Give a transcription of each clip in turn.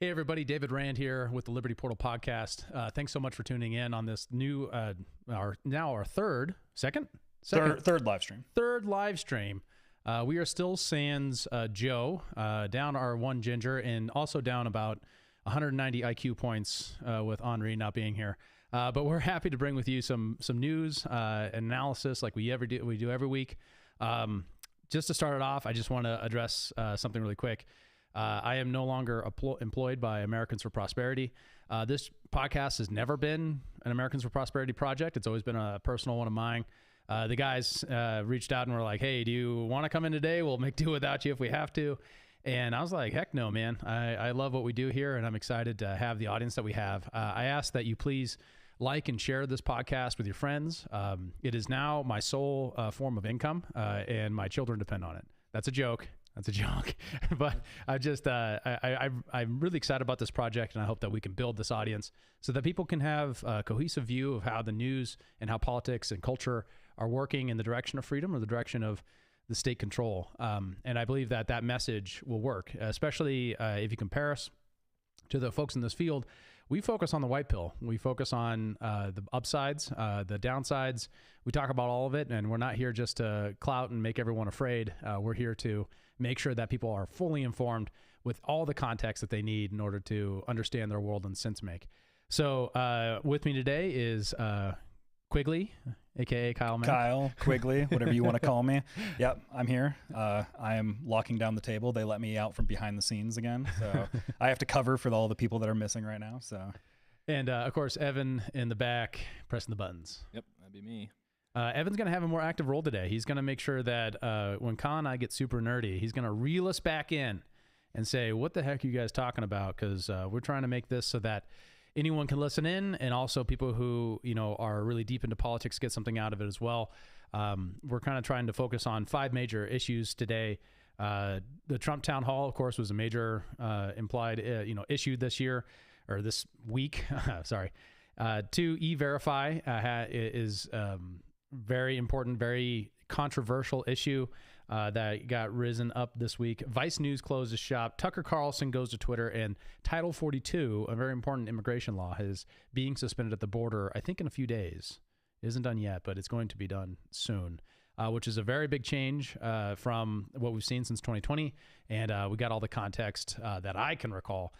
Hey, everybody. David Rand here with the Liberty Portal podcast. Thanks so much for tuning in on this new, our third live stream. Third live stream. We are still sans Joe, down our one ginger, and also down about 190 IQ points with Henri not being here. But we're happy to bring with you some news analysis like we do every week. Just to start it off, I just want to address something really quick. I am no longer employed by Americans for Prosperity. This podcast has never been an Americans for Prosperity project. It's always been a personal one of mine. The guys reached out and were like, hey, do you want to come in today? We'll make do without you if we have to. And I was like, heck no, man. I love what we do here, and I'm excited to have the audience that we have. I ask that you please like and share this podcast with your friends. It is now my sole form of income, and my children depend on it. That's a joke. But I'm really excited about this project, and I hope that we can build this audience so that people can have a cohesive view of how the news and how politics and culture are working in the direction of freedom or the direction of the state control. And I believe that message will work, especially if you compare us to the folks in this field. We focus on the white pill. We focus on the upsides, the downsides. We talk about all of it, and we're not here just to clout and make everyone afraid. We're here to make sure that people are fully informed with all the context that they need in order to understand their world and sense make. So with me today is Quigley, a.k.a. Kyle Mann. Kyle, Quigley, whatever you want to call me. Yep, I'm here. I am locking down the table. They let me out from behind the scenes again, so I have to cover for all the people that are missing right now. So, and of course, Evan in the back pressing the buttons. Yep, that'd be me. Evan's going to have a more active role today. He's going to make sure that when Kyle and I get super nerdy, he's going to reel us back in and say, what the heck are you guys talking about? Because we're trying to make this so that anyone can listen in, and also people who, are really deep into politics get something out of it as well. We're kind of trying to focus on 5 major issues today. The Trump Townhall, of course, was a major implied, issue this year or this week. Sorry. 2, E-Verify is very important, very controversial issue that got risen up this week. Vice News closes shop. Tucker Carlson goes to Twitter, and Title 42, a very important immigration law, is being suspended at the border, I think in a few days. It isn't done yet, but it's going to be done soon, which is a very big change from what we've seen since 2020. And we got all the context that I can recall.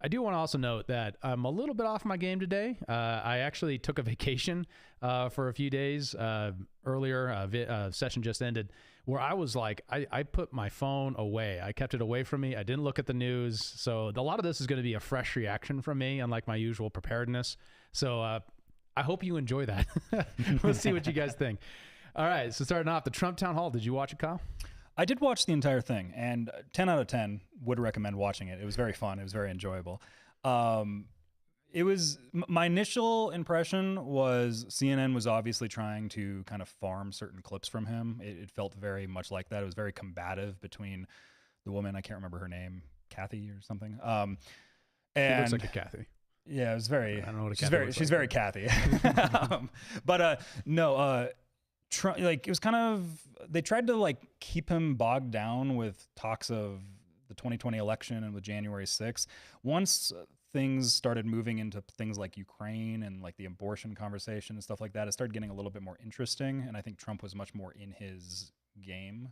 I do want to also note that I'm a little bit off my game today. I actually took a vacation for a few days earlier. Session just ended where I was like, I put my phone away. I kept it away from me. I didn't look at the news. So a lot of this is going to be a fresh reaction from me, unlike my usual preparedness. So I hope you enjoy that. We'll see what you guys think. All right. So starting off, the Trump Town Hall. Did you watch it, Kyle? I did watch the entire thing, and 10 out of 10 would recommend watching it. It was very fun. It was very enjoyable. It was my initial impression was CNN was obviously trying to kind of farm certain clips from him. It felt very much like that. It was very combative between the woman, I can't remember her name, Kathy or something. And she looks like a Kathy. Yeah, it was very. I don't know what a she's Kathy looks she's like. very Kathy. Trump, it was kind of, they tried to keep him bogged down with talks of the 2020 election and with January 6th. Once things started moving into things like Ukraine and the abortion conversation and stuff like that, it started getting a little bit more interesting. And I think Trump was much more in his game.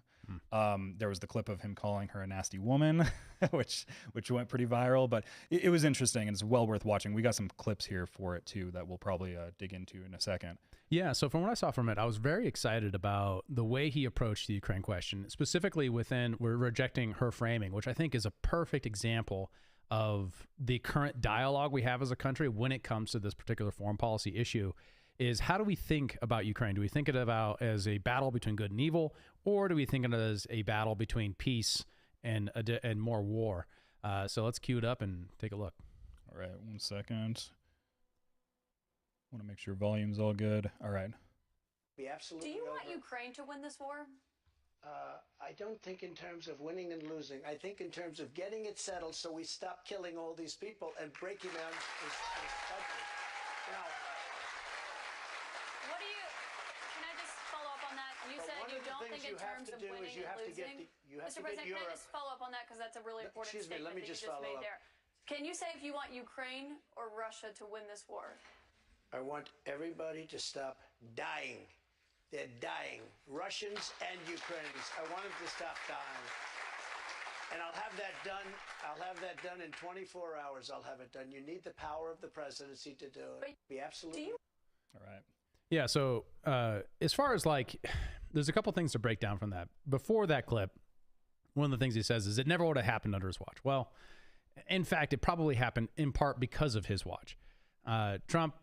There was the clip of him calling her a nasty woman, which went pretty viral, but it was interesting and it's well worth watching. We got some clips here for it too that we'll probably dig into in a second. Yeah, so from what I saw from it, I was very excited about the way he approached the Ukraine question, specifically we're rejecting her framing, which I think is a perfect example of the current dialogue we have as a country when it comes to this particular foreign policy issue. Is how do we think about Ukraine? Do we think it about as a battle between good and evil, or do we think of it as a battle between peace and more war? So let's cue it up and take a look. All right, 1 second. Want to make sure volume's all good. All right. Be absolutely. Do you want over. Ukraine to win this war? I don't think in terms of winning and losing. I think in terms of getting it settled so we stop killing all these people and breaking down this country. Now, what do you? Can I just follow up on that? You said you don't think in terms of winning and losing. Mr. President, can I just follow up on that because that's a really important excuse me, statement let me that you just just follow made up. there. Can you say if you want Ukraine or Russia to win this war? I want everybody to stop dying. They're dying. Russians and Ukrainians. I want them to stop dying. And I'll have that done. I'll have that done in 24 hours. I'll have it done. You need the power of the presidency to do it. Be absolutely. All right. Yeah. So as far as like, there's a couple things to break down from that. Before that clip, one of the things he says is it never would have happened under his watch. Well, in fact, it probably happened in part because of his watch. Trump,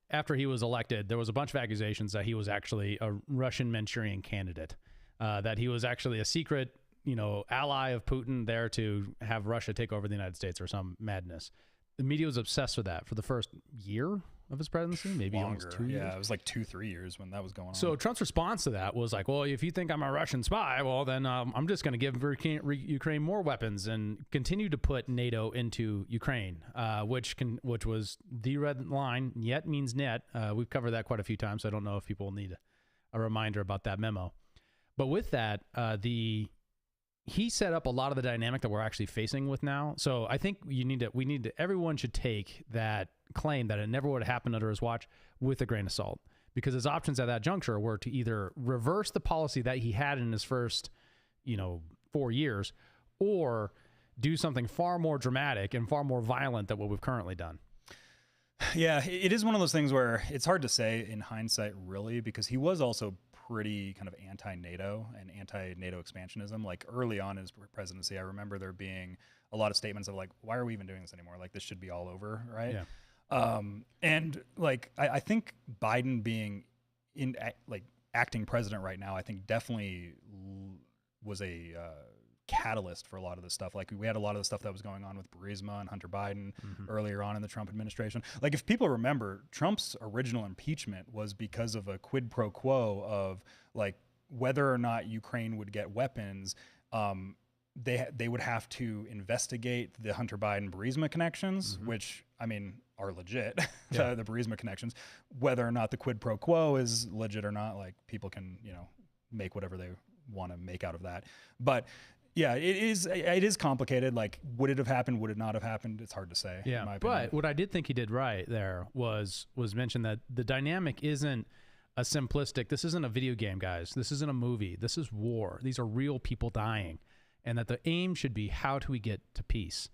after he was elected, there was a bunch of accusations that he was actually a Russian Manchurian candidate, that he was actually a secret, ally of Putin there to have Russia take over the United States or some madness. The media was obsessed with that for the first year of his presidency, maybe Longer. almost 2 years. Yeah, it was like 2-3 years when that was going on. So Trump's response to that was like, well, if you think I'm a Russian spy, well, then I'm just going to give Ukraine more weapons and continue to put NATO into Ukraine, which was the red line, yet means net. We've covered that quite a few times, so I don't know if people need a reminder about that memo. But with that, he set up a lot of the dynamic that we're actually facing with now. So I think everyone should take that claim that it never would have happened under his watch with a grain of salt, because his options at that juncture were to either reverse the policy that he had in his first, 4 years, or do something far more dramatic and far more violent than what we've currently done. Yeah, it is one of those things where it's hard to say in hindsight, really, because he was also pretty kind of anti-NATO and anti-NATO expansionism. Like early on in his presidency, I remember there being a lot of statements of like, why are we even doing this anymore? Like, this should be all over, right? Yeah. And like, I think Biden being acting president right now, I think definitely was a catalyst for a lot of this stuff. Like, we had a lot of the stuff that was going on with Burisma and Hunter Biden earlier on in the Trump administration. Like, if people remember, Trump's original impeachment was because of a quid pro quo of like whether or not Ukraine would get weapons. They would have to investigate the Hunter Biden Burisma connections, which I mean are legit. Yeah. The Burisma connections, whether or not the quid pro quo is legit or not, like people can make whatever they want to make out of that. But yeah, it is complicated. Like, would it have happened? Would it not have happened? It's hard to say. Yeah, in my opinion. but what I did think he did right there was mention that the dynamic isn't a simplistic, this isn't a video game, guys. This isn't a movie. This is war. These are real people dying. And that the aim should be, how do we get to peace?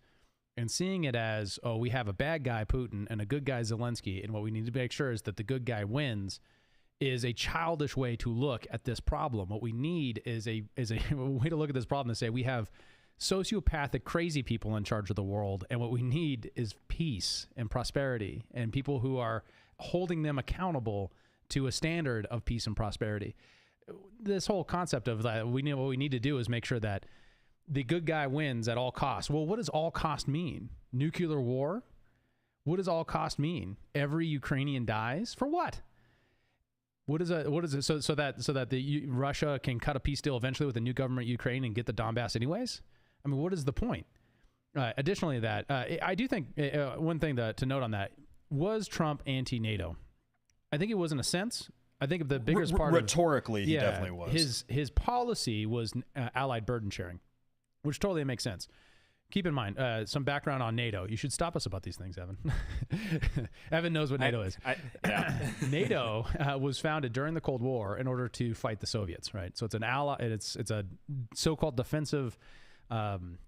And seeing it as, oh, we have a bad guy, Putin, and a good guy, Zelensky, and what we need to make sure is that the good guy wins, is a childish way to look at this problem. What we need is a way to look at this problem to say we have sociopathic, crazy people in charge of the world, and what we need is peace and prosperity and people who are holding them accountable to a standard of peace and prosperity. This whole concept of that, what we need to do is make sure that the good guy wins at all costs. Well, what does all cost mean? Nuclear war? What does all cost mean? Every Ukrainian dies? For what? What is it? So that Russia can cut a peace deal eventually with a new government in Ukraine and get the Donbass anyways? I mean, what is the point? Additionally, that I do think one thing to note on that, was Trump anti-NATO? I think it was in a sense. I think the biggest part rhetorically, he definitely was. His policy was allied burden sharing, which totally makes sense. Keep in mind, some background on NATO. You should stop us about these things, Evan. Evan knows what NATO is. NATO was founded during the Cold War in order to fight the Soviets, right? So it's an ally. It's a so-called defensive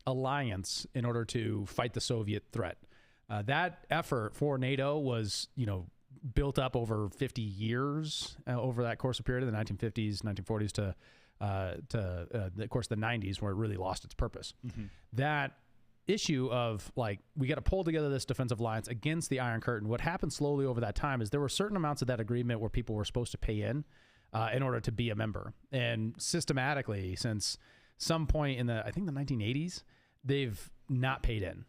alliance in order to fight the Soviet threat. That effort for NATO was, built up over 50 years over that course of period of the 1950s, 1940s to of course, the 90s, where it really lost its purpose. That issue of like, we got to pull together this defensive alliance against the Iron Curtain. What happened slowly over that time is there were certain amounts of that agreement where people were supposed to pay in order to be a member. And systematically, since some point in I think the 1980s, they've not paid in.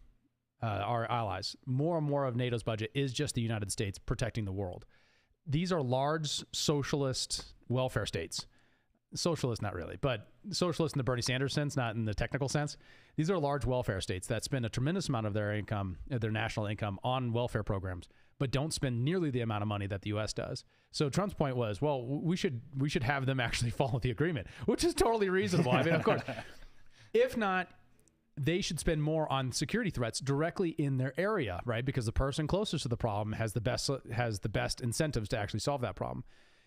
Our allies. More and more of NATO's budget is just the United States protecting the world. These are large socialist welfare states. Socialist, not really, but socialist in the Bernie Sanders sense, not in the technical sense. These are large welfare states that spend a tremendous amount of their income, their national income, on welfare programs, but don't spend nearly the amount of money that the U.S. does. So Trump's point was, well, we should have them actually follow the agreement, which is totally reasonable. I mean, of course, if not they should spend more on security threats directly in their area, right? Because the person closest to the problem has the best incentives to actually solve that problem.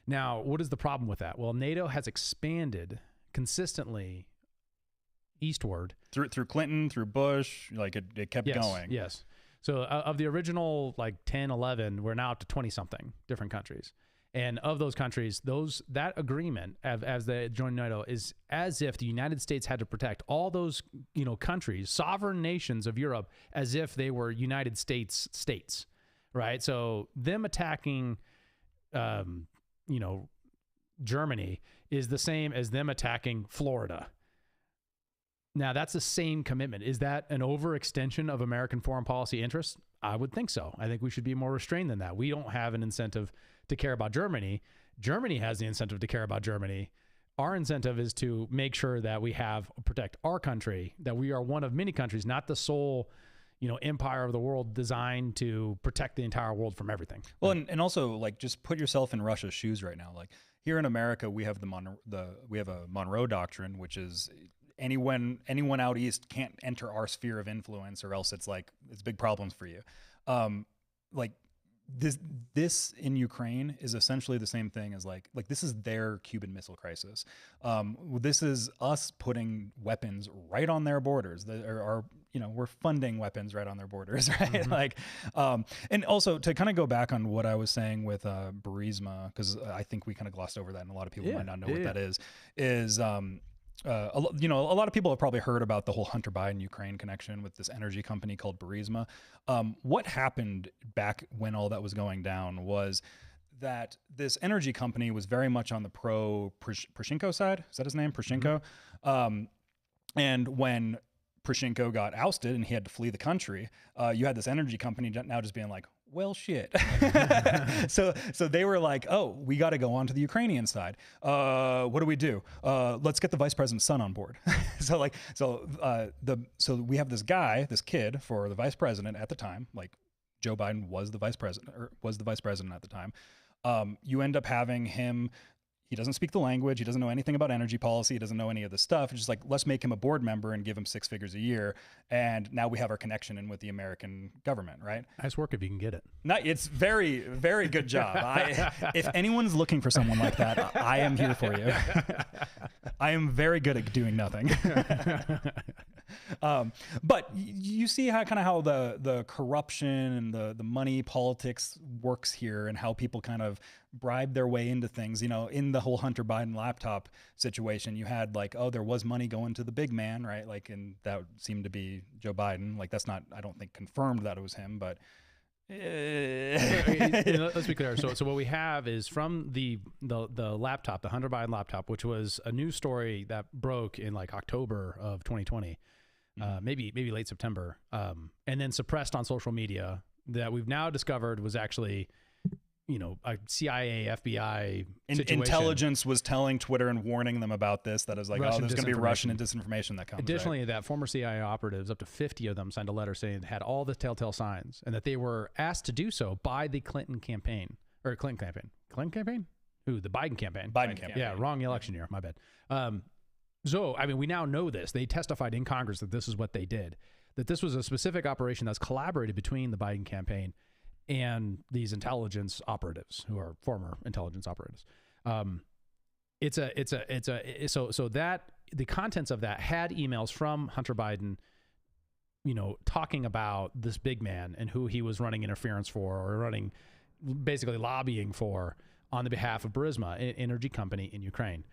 Now, what is the problem with that? Well, NATO has expanded consistently eastward through Clinton, through Bush, like it kept going. Yes. So of the original like 10, 11, we're now up to 20 something different countries. And of those countries, that agreement as they join NATO is as if the United States had to protect all those, countries, sovereign nations of Europe, as if they were United States, right? So them attacking, Germany is the same as them attacking Florida. Now, that's the same commitment. Is that an overextension of American foreign policy interests? I would think so. I think we should be more restrained than that. We don't have an incentive to care about Germany. Germany has the incentive to care about Germany. Our incentive is to make sure that we protect our country, that we are one of many countries, not the sole, empire of the world designed to protect the entire world from everything. Well, and also like just put yourself in Russia's shoes right now. Like here in America, we have we have a Monroe Doctrine, which is anyone out east can't enter our sphere of influence, or else it's big problems for you. Like this in Ukraine is essentially the same thing as like this is their Cuban Missile Crisis. This is us putting weapons right on their borders. We're funding weapons right on their borders, right? Mm-hmm. And also to kind of go back on what I was saying with Burisma, because I think we kind of glossed over that, and a lot of people might not know what that is. A lot of people have probably heard about the whole Hunter Biden Ukraine connection with this energy company called Burisma. What happened back when all that was going down was that this energy company was very much on the pro-Poroshenko side. Is that his name? Poroshenko? Mm-hmm. And when Poroshenko got ousted and he had to flee the country, you had this energy company now just being like, well, shit. So they were like, oh, we got to go on to the Ukrainian side. What do we do? Let's get the vice president's son on board. So we have this kid for the vice president at the time. Like Joe Biden was the vice president at the time. You end up having him. He doesn't speak the language. He doesn't know anything about energy policy. He doesn't know any of this stuff. It's just like, let's make him a board member and give him $6 figures a year. And now we have our connection in with the American government, right? Nice work if you can get it. It's very, very good job. If anyone's looking for someone like that, I am here for you. I am very good at doing nothing. But you see how the corruption and the money politics works here, and how people kind of bribe their way into things. In the whole Hunter Biden laptop situation, you had there was money going to the big man, right? And that seemed to be Joe Biden. That's not, I don't think, confirmed that it was him, but let's be clear. So what we have is from the laptop, the Hunter Biden laptop, which was a news story that broke in October of 2020. Maybe late September, and then suppressed on social media, that we've now discovered was actually, a CIA, FBI situation. Intelligence was telling Twitter and warning them about this. That is there's going to be Russian and disinformation that comes. Additionally, that former CIA operatives, up to 50 of them, signed a letter saying they had all the telltale signs, and that they were asked to do so by the Clinton campaign. Who? The Biden campaign. Biden campaign. Yeah, wrong election year. My bad. So, we now know this. They testified in Congress that this is what they did, that this was a specific operation that's collaborated between the Biden campaign and these intelligence operatives, who are former intelligence operatives. So that the contents of that had emails from Hunter Biden, talking about this big man and who he was running interference for, or basically lobbying for on the behalf of Burisma, an energy company in Ukraine.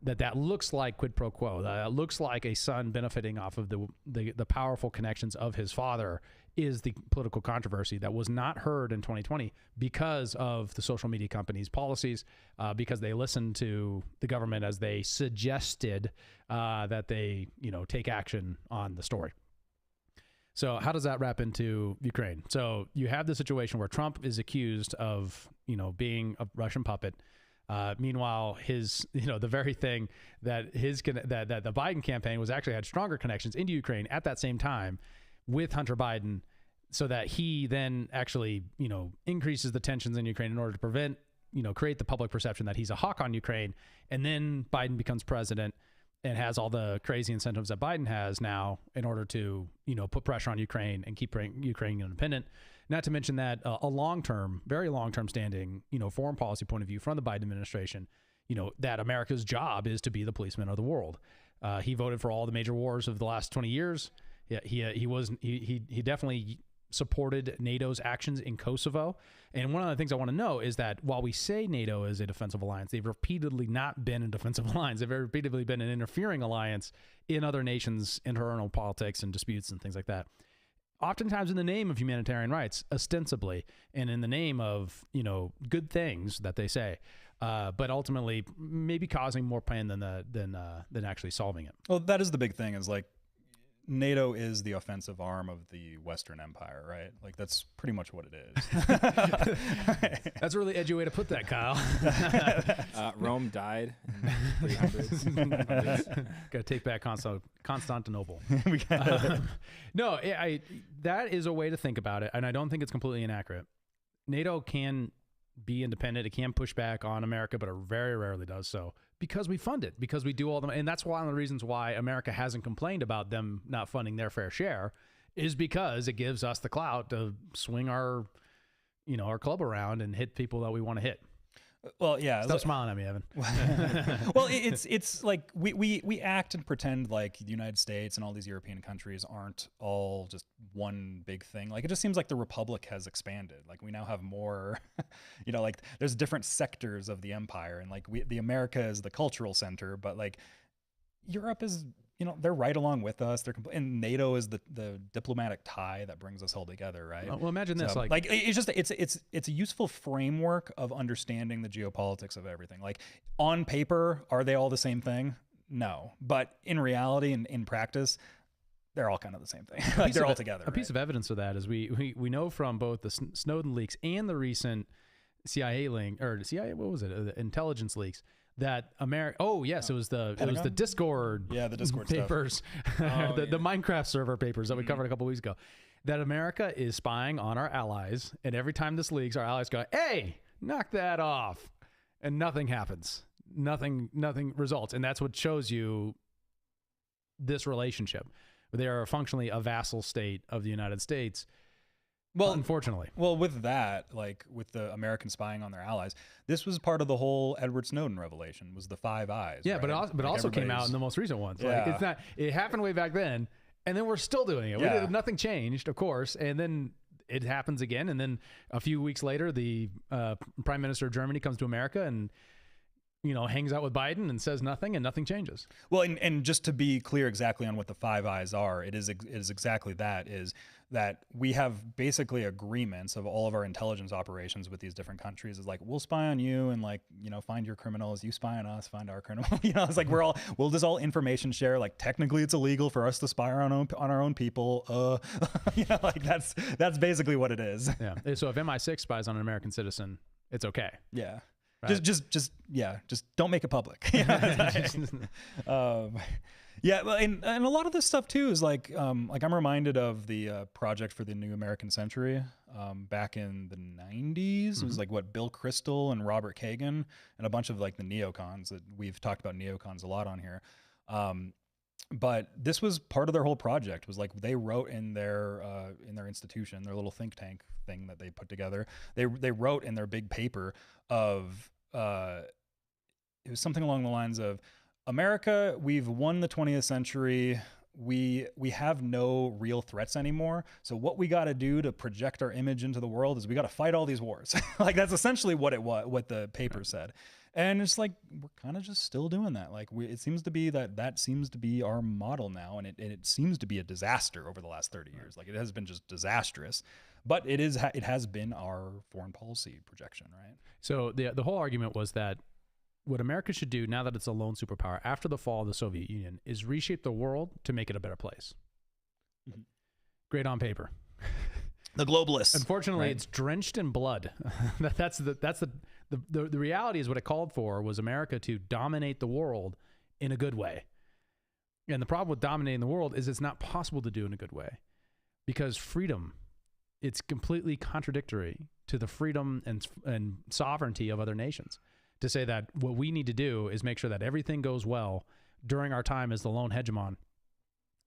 That looks like quid pro quo. That looks like a son benefiting off of the powerful connections of his father, is the political controversy that was not heard in 2020 because of the social media companies' policies, because they listened to the government as they suggested that they take action on the story. So how does that wrap into Ukraine? So you have the situation where Trump is accused of being a Russian puppet. Meanwhile, the very thing that that the Biden campaign was actually had stronger connections into Ukraine at that same time with Hunter Biden, so that he then actually, increases the tensions in Ukraine in order to prevent, create the public perception that he's a hawk on Ukraine. And then Biden becomes president. and has all the crazy incentives that Biden has now in order to, put pressure on Ukraine and keep Ukraine independent. Not to mention that a long-term, very long-term standing, foreign policy point of view from the Biden administration, that America's job is to be the policeman of the world. He voted for all the major wars of the last 20 years. Yeah, he definitely supported NATO's actions in Kosovo. And one of the things I want to know is that while we say NATO is a defensive alliance, they've repeatedly not been a defensive alliance. They've repeatedly been an interfering alliance in other nations' internal politics and disputes and things like that. Oftentimes in the name of humanitarian rights, ostensibly, and in the name of, good things that they say, but ultimately maybe causing more pain than actually solving it. Well, that is the big thing, is like, NATO is the offensive arm of the Western Empire, right? Like, that's pretty much what it is. That's a really edgy way to put that, Kyle. Rome died in the 300s. Got to take back Constantinople. No, that is a way to think about it, and I don't think it's completely inaccurate. NATO can be independent. It can push back on America, but it very rarely does so because we fund it, because we do all them. And that's one of the reasons why America hasn't complained about them not funding their fair share, is because it gives us the clout to swing our club around and hit people that we want to hit. Well, yeah. Stop smiling at me, Evan. Well, it's like we act and pretend like the United States and all these European countries aren't all just one big thing. Like, it just seems like the Republic has expanded. Like, we now have more, like there's different sectors of the empire, and like the America is the cultural center, but like Europe is, they're right along with us. And NATO is the diplomatic tie that brings us all together, right? Well, imagine this, it's a useful framework of understanding the geopolitics of everything. Like, on paper, are they all the same thing? No, but in reality and in practice, they're all kind of the same thing. Like, they're all together. A piece of evidence of that is we know from both the Snowden leaks and the recent CIA link, or CIA, what was it? The intelligence leaks. That America, it was the Discord, the Discord papers, the Minecraft server papers that we covered a couple weeks ago. That America is spying on our allies, and every time this leaks, our allies go, "Hey, knock that off," and nothing happens. Nothing results, and that's what shows you this relationship. They are functionally a vassal state of the United States. Well, unfortunately. Well, with that, like with the Americans spying on their allies, this was part of the whole Edward Snowden revelation, was the Five Eyes. Yeah, right? but also came out in the most recent ones. Yeah. Like, it's not. It happened way back then, and then we're still doing it. Yeah. Nothing changed, of course, and then it happens again, and then a few weeks later, the Prime Minister of Germany comes to America and hangs out with Biden and says nothing, and nothing changes. Well, and just to be clear exactly on what the Five Eyes are, it is exactly that, is that we have basically agreements of all of our intelligence operations with these different countries. Is like, we'll spy on you and find your criminals, you spy on us, find our criminals. It's like we'll just all information share. Like, technically it's illegal for us to spy on our own people. Like that's basically what it is. Yeah. So if MI6 spies on an American citizen, it's okay. Yeah. Right. Just don't make it public. Well, and a lot of this stuff too is like I'm reminded of the Project for the New American Century back in the 90s. It was like Bill Kristol and Robert Kagan and a bunch of like the neocons that we've talked about neocons a lot on here. But this was part of their whole project. Was like they wrote in their institution, their little think tank thing that they put together. They wrote in their big paper of it was something along the lines of, America, we've won the 20th century. We have no real threats anymore. So what we got to do to project our image into the world is we got to fight all these wars. Like, that's essentially what what the paper said. And it's like, we're kind of just still doing that. Like, it seems to be that seems to be our model now. And it seems to be a disaster over the last 30 years. Like, it has been just disastrous, but it has been our foreign policy projection, right? So the whole argument was that what America should do now that it's a lone superpower after the fall of the Soviet Union is reshape the world to make it a better place. Mm-hmm. Great on paper. The globalists. Unfortunately, it's drenched in blood. That's the reality is what it called for was America to dominate the world in a good way. And the problem with dominating the world is it's not possible to do in a good way, because freedom, it's completely contradictory to the freedom and sovereignty of other nations. To say that what we need to do is make sure that everything goes well during our time as the lone hegemon,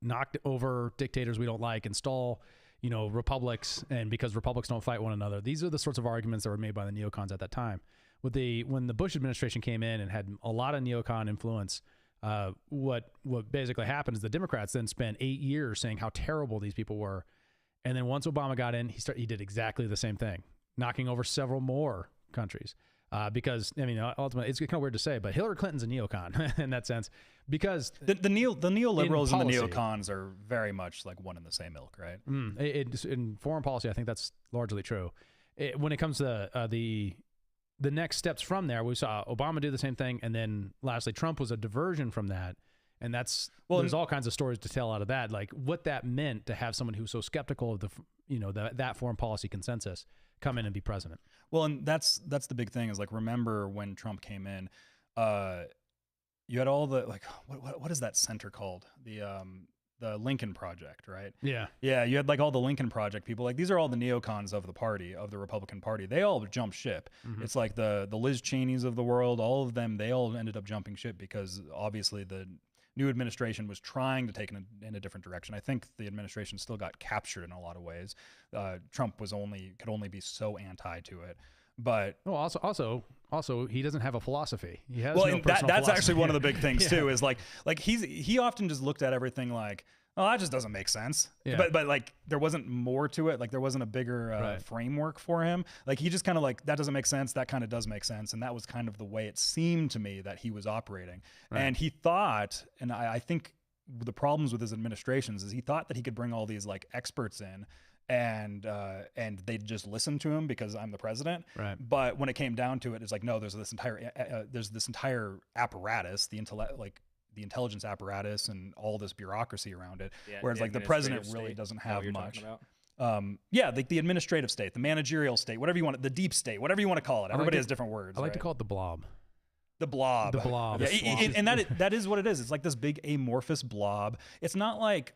knock over dictators we don't like, install, republics, and because republics don't fight one another. These are the sorts of arguments that were made by the neocons at that time. When the Bush administration came in and had a lot of neocon influence, what basically happened is the Democrats then spent 8 years saying how terrible these people were. And then once Obama got in, he did exactly the same thing, knocking over several more countries. Because ultimately it's kind of weird to say, but Hillary Clinton's a neocon in that sense, because the neoliberals and the neocons are very much like one and the same ilk, right? In foreign policy, I think that's largely true. When it comes to the next steps from there, we saw Obama do the same thing, and then lastly, Trump was a diversion from that. And there's all kinds of stories to tell out of that, like what that meant to have someone who's so skeptical of that foreign policy consensus come in and be president. Well, and that's the big thing is like, remember when Trump came in, you had all the like, what is that center called? The Lincoln Project, right? Yeah. Yeah. You had like all the Lincoln Project people, like these are all the neocons of the party, of the Republican Party. They all jumped ship. Mm-hmm. It's like the Liz Cheneys of the world, all of them, they all ended up jumping ship because obviously the new administration was trying to take in a different direction. I think the administration still got captured in a lot of ways. Trump could only be so anti to it. But also he doesn't have a philosophy. He has that's philosophy. Actually one of the big things too is like he often just looked at everything like, oh, that just doesn't make sense. Yeah. But like there wasn't more to it. Like there wasn't a bigger framework for him. Like he just kind of like, that doesn't make sense. That kind of does make sense. And that was kind of the way it seemed to me that he was operating. Right. And he thought, and I think the problems with his administrations is he thought that he could bring all these like experts in and they'd just listen to him because I'm the president. Right. But when it came down to it, it's like, no, there's this entire apparatus, the intelligence apparatus and all this bureaucracy around it. Yeah, whereas like the president really doesn't have much. Like the administrative state, the managerial state, whatever you want, the deep state, whatever you want to call it. Everybody has different words. I like to call it the blob. The blob. The blob. Yeah, and that is what it is. It's like this big amorphous blob. It's not like,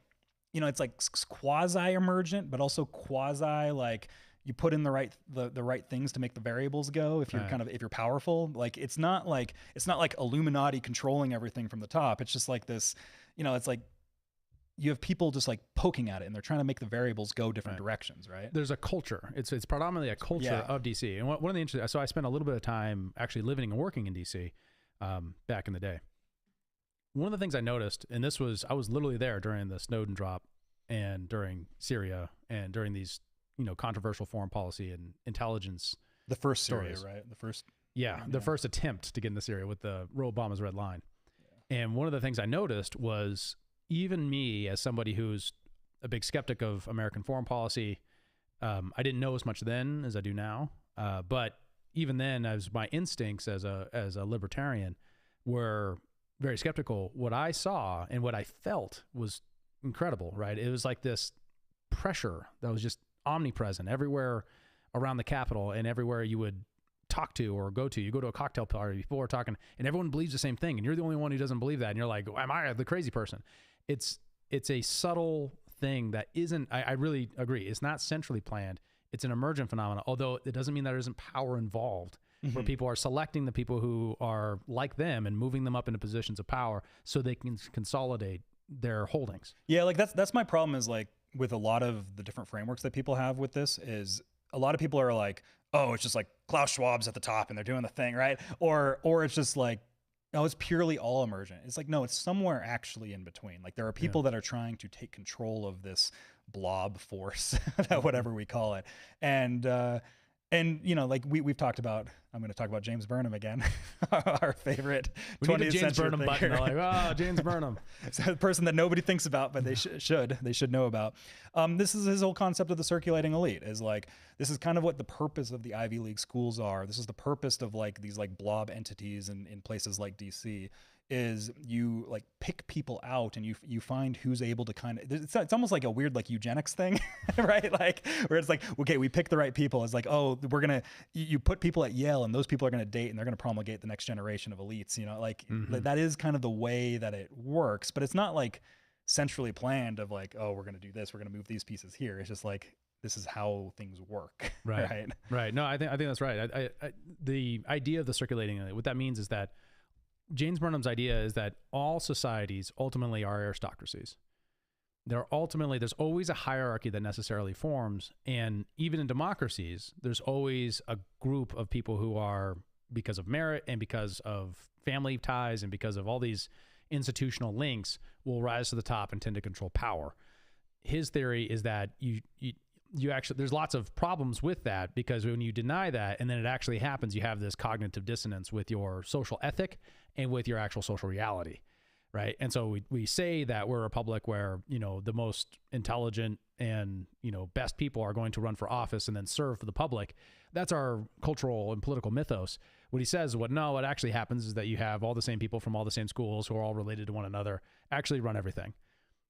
it's like quasi-emergent, but also quasi like you put in the right things to make the variables go. If you're if you're powerful, like it's not like Illuminati controlling everything from the top. It's just like this, it's like you have people just like poking at it and they're trying to make the variables go different directions, right? There's a culture. It's predominantly a culture of DC. And one of the interesting, so I spent a little bit of time actually living and working in DC back in the day. One of the things I noticed, and I was literally there during the Snowden drop and during Syria and during these, controversial foreign policy and intelligence. The first stories. Syria, right? The first. Yeah, the first attempt to get into Syria with the Obama's red line. Yeah. And one of the things I noticed was even me as somebody who's a big skeptic of American foreign policy, I didn't know as much then as I do now. But even then, as my instincts as a libertarian were very skeptical, what I saw and what I felt was incredible, right? It was like this pressure that was just omnipresent everywhere around the Capitol and everywhere you would talk to or go to. You go to a cocktail party, people are talking, and everyone believes the same thing, and you're the only one who doesn't believe that, and you're like, am I the crazy person? It's a subtle thing that isn't, I really agree, it's not centrally planned. It's an emergent phenomenon, although it doesn't mean that there isn't power involved, where people are selecting the people who are like them and moving them up into positions of power so they can consolidate their holdings. Yeah, like that's my problem is like with a lot of the different frameworks that people have with this is a lot of people are like, oh, it's just like Klaus Schwab's at the top and they're doing the thing, right? Or it's just like, no, it's purely all emergent. It's like, no, it's somewhere actually in between. Like there are people that are trying to take control of this blob force, whatever we call it. And like we've talked about, I'm going to talk about James Burnham again, our favorite 20th James century Burnham button. Like, oh, James Burnham. So the person that nobody thinks about, but they should know about. This is his whole concept of the circulating elite is like, this is kind of what the purpose of the Ivy League schools are. This is the purpose of like these like blob entities in places like DC is you like pick people out and you find who's able to kind of, it's almost like a weird like eugenics thing, right? Like where it's like, okay, we pick the right people. It's like, oh, you put people at Yale and those people are going to date and they're going to promulgate the next generation of elites, like that is kind of the way that it works, but it's not like centrally planned of like, oh, we're going to do this, we're going to move these pieces here. It's just like, this is how things work. Right. No, I think that's right. The idea of the circulating, what that means is that James Burnham's idea is that all societies ultimately are aristocracies. There's always a hierarchy that necessarily forms. And even in democracies, there's always a group of people who are, because of merit and because of family ties and because of all these institutional links, will rise to the top and tend to control power. His theory is that you actually, there's lots of problems with that, because when you deny that and then it actually happens, you have this cognitive dissonance with your social ethic and with your actual social reality, right? And so we say that we're a republic where, the most intelligent and, best people are going to run for office and then serve for the public. That's our cultural and political mythos. What he says, what actually happens is that you have all the same people from all the same schools who are all related to one another actually run everything.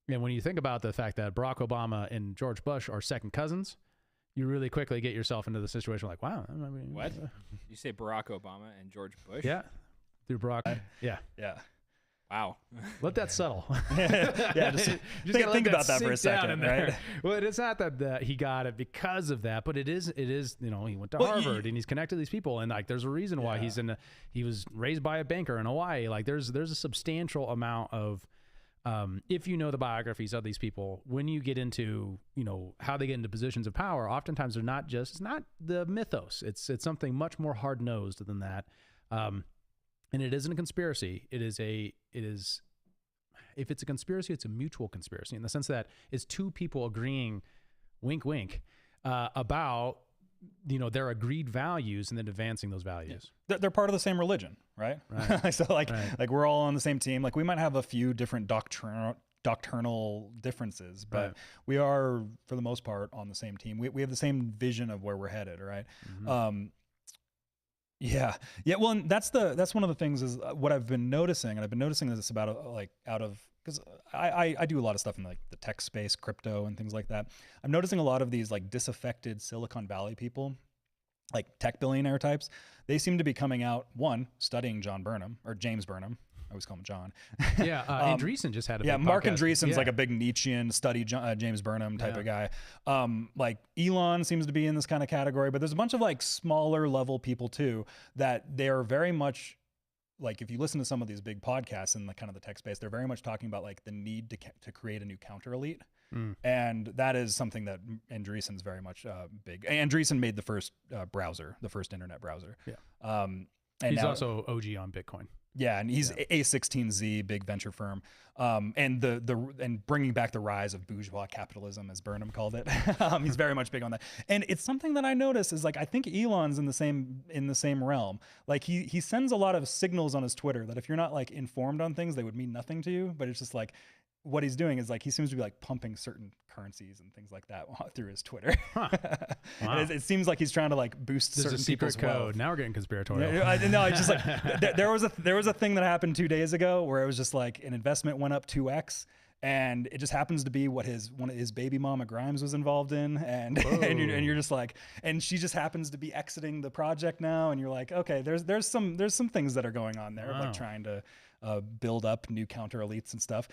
And when you think about the fact that Barack Obama and George Bush are second cousins, you really quickly get yourself into the situation like, wow. I mean, what? You say Barack Obama and George Bush? Yeah. Through Barack. Yeah. Yeah. Wow. Let that settle. Just think about that for a second, right? Well, it's not that he got it because of that, but it is, he went to Harvard and he's connected to these people. And like, there's a reason why he was raised by a banker in Hawaii. Like there's a substantial amount of, if you know the biographies of these people, when you get into, how they get into positions of power, oftentimes it's not the mythos. It's something much more hard-nosed than that. And it isn't a conspiracy. If it's a conspiracy, it's a mutual conspiracy in the sense that it's two people agreeing, wink, wink, about, their agreed values and then advancing those values. Yeah. They're part of the same religion, right? So like we're all on the same team. Like we might have a few different doctrinal differences, but we are, for the most part, on the same team. We have the same vision of where we're headed, right? Mm-hmm. Yeah. Well, and that's one of the things is what I've been noticing, and I've been noticing this about because I do a lot of stuff in like the tech space, crypto and things like that. I'm noticing a lot of these like disaffected Silicon Valley people, like tech billionaire types. They seem to be coming out, studying John Burnham or James Burnham. I always call him John. Yeah, Andreessen just had a big Mark podcast. Andreessen's like a big Nietzschean study James Burnham type of guy. Like Elon seems to be in this kind of category, but there's a bunch of like smaller level people too that they're very much like, if you listen to some of these big podcasts in the kind of the tech space, they're very much talking about like the need to create a new counter elite. And that is something that Andreessen's very much big. Andreessen made the first browser, the first internet browser. Yeah. And he's also OG on Bitcoin. Yeah, and he's A16Z, big venture firm, and bringing back the rise of bourgeois capitalism, as Burnham called it. He's very much big on that, and it's something that I notice is like I think Elon's in the same realm. Like he sends a lot of signals on his Twitter that if you're not like informed on things, they would mean nothing to you. But it's just like what he's doing is like he seems to be like pumping certain currencies and things like that through his Twitter. Wow. And it seems like he's trying to like boost certain people's code. wealth. Now we're getting conspiratorial. No, it's just like there was a thing that happened 2 days ago where it was just like an investment went up 2x. And it just happens to be what one of his baby mama Grimes was involved in, and you're just like, and she just happens to be exiting the project now, and you're like, okay, there's some things that are going on there, like trying to build up new counter elites and stuff.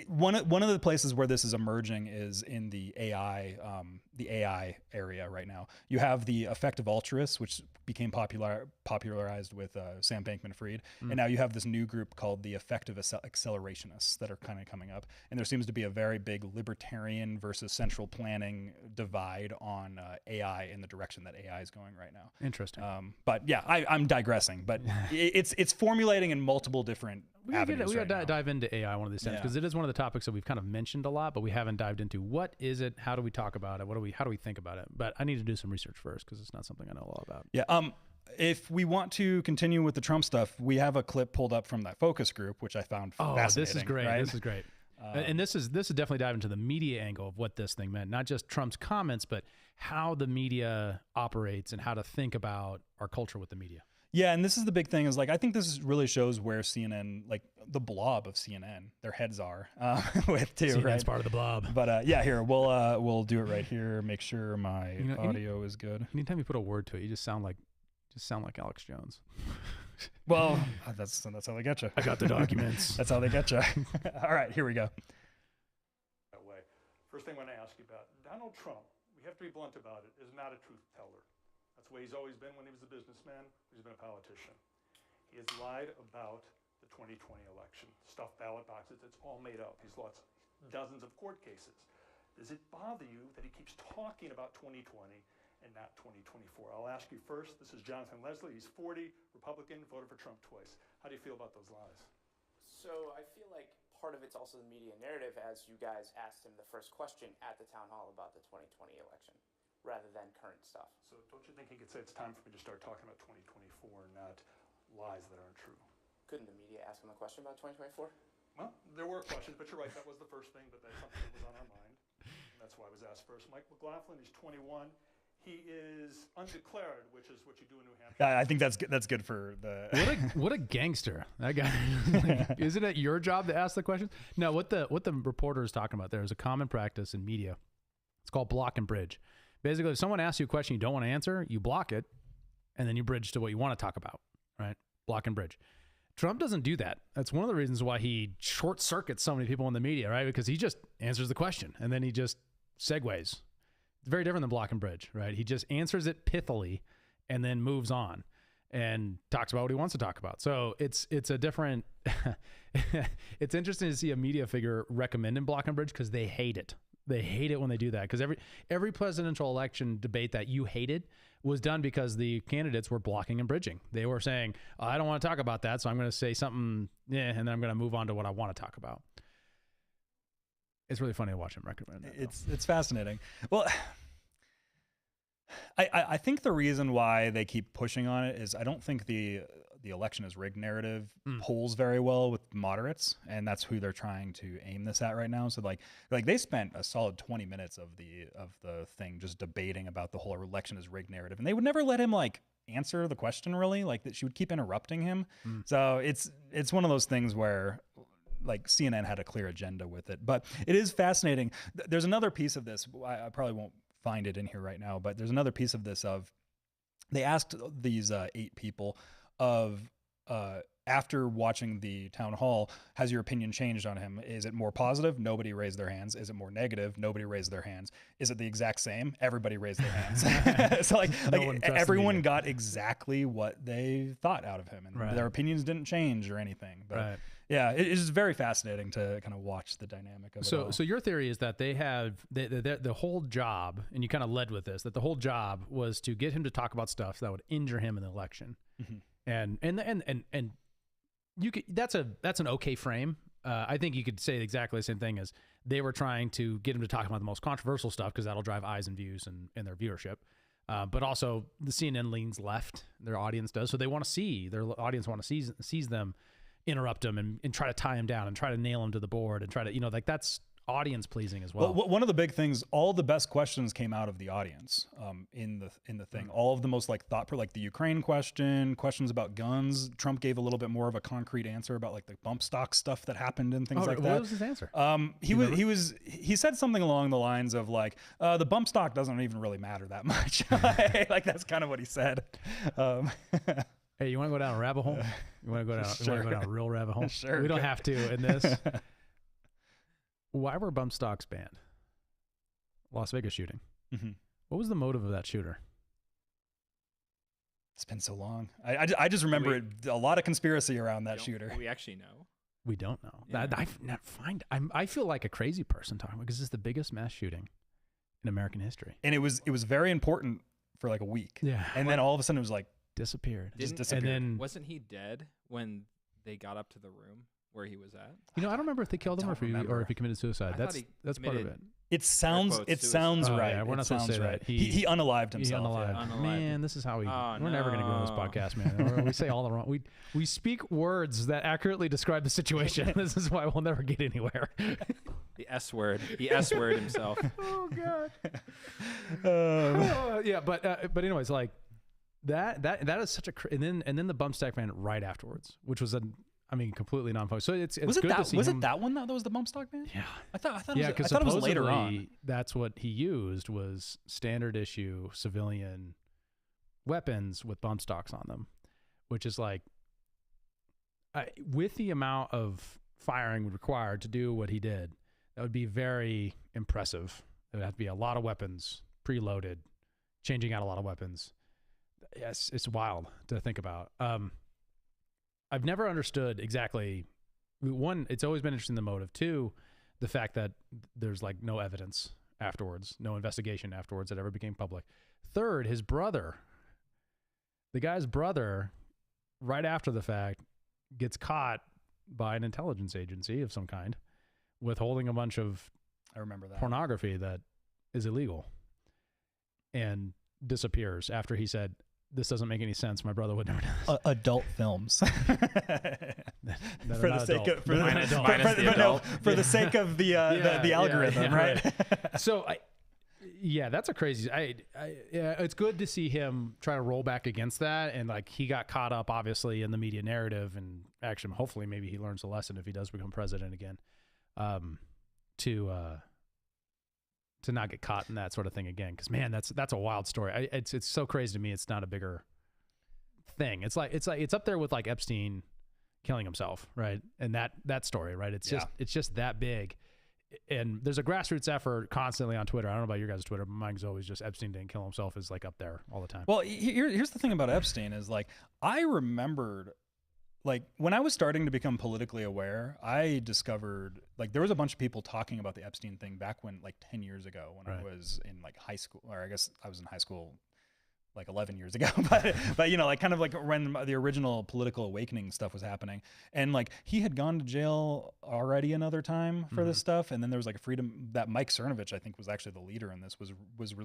One of the places where this is emerging is in the AI area right now. You have the effective altruists, which became popularized with Sam Bankman-Fried, and now you have this new group called the effective accelerationists that are kind of coming up. And there seems to be a very big libertarian versus central planning divide on AI in the direction that AI is going right now. Interesting. But yeah, I'm digressing, but it's formulating in multiple different avenues. We gotta dive into AI one of these times because it is one of the topics that we've kind of mentioned a lot, but we haven't dived into what is it, how do we talk about it, how do we think about it. But I need to do some research first because it's not something I know a lot about. Yeah. If we want to continue with the Trump stuff, we have a clip pulled up from that focus group, which I found fascinating. This is great. Right? This is great. And this is definitely dive into the media angle of what this thing meant, not just Trump's comments, but how the media operates and how to think about our culture with the media. Yeah, and this is the big thing is like I think this really shows where CNN, like the blob of CNN, their heads are with too. CNN's right? part of the blob. But yeah, here we'll do it right here. Make sure my audio is good. Anytime you put a word to it, you just sound like Alex Jones. Well, that's how they get you. I got the documents. That's how they get you. All right, here we go. That way. First thing I want to ask you about Donald Trump. We have to be blunt about it. Is not a truth teller. That's the way he's always been when he was a businessman. He's been a politician. He has lied about the 2020 election. Stuffed ballot boxes, it's all made up. He's lost dozens of court cases. Does it bother you that he keeps talking about 2020 and not 2024? I'll ask you first. This is Jonathan Leslie. He's 40, Republican, voted for Trump twice. How do you feel about those lies? So I feel like part of it's also the media narrative, as you guys asked him the first question at the town hall about the 2020 election, rather than current stuff. So don't you think he could say it's time for me to start talking about 2024 and not lies that aren't true? Couldn't the media ask him a question about 2024? Well, there were questions, but you're right, that was the first thing, but that's something that was on our mind. And that's why I was asked first. Mike McLaughlin, he's 21. He is undeclared, which is what you do in New Hampshire. I think that's good for the. What a gangster that guy! Isn't it your job to ask the questions? No, what the reporter is talking about there is a common practice in media. It's called block and bridge. Basically, if someone asks you a question you don't want to answer, you block it, and then you bridge to what you want to talk about. Right? Block and bridge. Trump doesn't do that. That's one of the reasons why he short circuits so many people in the media, right? Because he just answers the question and then he just segues. It's very different than block and bridge, right? He just answers it pithily and then moves on and talks about what he wants to talk about. So it's a different, it's interesting to see a media figure recommending block and bridge because they hate it. They hate it when they do that because every presidential election debate that you hated was done because the candidates were blocking and bridging. They were saying, I don't want to talk about that, so I'm going to say something, and then I'm going to move on to what I want to talk about. It's really funny to watch him recommend that. It's fascinating. Well, I think the reason why they keep pushing on it is I don't think the election is rigged narrative polls very well with moderates, and that's who they're trying to aim this at right now. So like they spent a solid 20 minutes of the thing just debating about the whole election is rigged narrative, and they would never let him like answer the question really. Like that she would keep interrupting him. So it's one of those things where like CNN had a clear agenda with it, but it is fascinating. There's another piece of this. I probably won't find it in here right now, but there's another piece of this of they asked these 8 people of after watching the town hall, has your opinion changed on him? Is it more positive? Nobody raised their hands. Is it more negative? Nobody raised their hands. Is it the exact same? Everybody raised their hands. So like everyone got exactly what they thought out of him, and their opinions didn't change or anything. But yeah, it is very fascinating to kind of watch the dynamic of it all. So your theory is that they have the whole job, and you kind of led with this, that the whole job was to get him to talk about stuff that would injure him in the election. And you could, that's an okay frame. I think you could say exactly the same thing as they were trying to get him to talk about the most controversial stuff because that'll drive eyes and views and their viewership. But also the CNN leans left, their audience does. So they want to see, their audience want to seize them, interrupt them and try to tie him down and try to nail him to the board and try to, like that's audience pleasing as well. One of the big things, all the best questions came out of the audience in the thing. All of the most like thoughtful, like the Ukraine question, questions about guns. Trump gave a little bit more of a concrete answer about like the bump stock stuff that happened and things like that. What was his answer? He said something along the lines of like the bump stock doesn't even really matter that much. Like that's kind of what he said. Hey, you want to go down a rabbit hole? You want to go down? Sure. You want to go down a real rabbit hole? Sure. We don't have to in this. Why were bump stocks banned? Las Vegas shooting. What was the motive of that shooter? It's been so long. I just remember a lot of conspiracy around that shooter. Do we actually know? We don't know. Yeah. I feel like a crazy person talking about because this is the biggest mass shooting in American history. And it was very important for like a week. Yeah. And then all of a sudden it was like disappeared. Just disappeared. And then Wasn't he dead when they got up to the room where he was at? I don't remember if they killed him or if he committed suicide. That's part of it. It sounds right. Yeah, we're not supposed to say that. He unalived himself. Unalived. Man, this is how we're never going to go on this podcast, man. We say all the wrong. We speak words that accurately describe the situation. This is why we'll never get anywhere. The S word. He S word himself. Oh God. Yeah, but anyways, like that is such a and then the bump stack ban right afterwards, which was completely non-focused. So it's good to see. Was it that one that was the bump stock ban? Yeah, I thought it was later on. That's what he used was standard issue civilian weapons with bump stocks on them, which is like with the amount of firing required to do what he did, that would be very impressive. There would have to be a lot of weapons preloaded, changing out a lot of weapons. Yes, it's wild to think about. I've never understood exactly. One, it's always been interesting, the motive. Two, the fact that there's like no evidence afterwards, no investigation afterwards that ever became public. Third, his brother, the guy's brother, right after the fact, gets caught by an intelligence agency of some kind with holding a bunch of pornography that is illegal, and disappears after he said, "This doesn't make any sense. My brother would never do this." Adult films. For the sake of the algorithm, right? So that's a crazy. It's good to see him try to roll back against that, and like he got caught up obviously in the media narrative, and actually, hopefully, maybe he learns a lesson if he does become president again, to not get caught in that sort of thing again. Because man, that's a wild story. It's so crazy to me. It's not a bigger thing. It's up there with like Epstein killing himself, right? And that story, right? It's just that big. And there's a grassroots effort constantly on Twitter. I don't know about your guys' Twitter, but mine's always just Epstein didn't kill himself is like up there all the time. Well, here's the thing about Epstein is like, I remembered like when I was starting to become politically aware, I discovered like there was a bunch of people talking about the Epstein thing back when like 10 years ago when I was in like high school, or I guess I was in high school like 11 years ago, but you know, like kind of like when the original political awakening stuff was happening, and like he had gone to jail already another time for this stuff, and then there was like a freedom that Mike Cernovich, I think, was actually the leader in this, was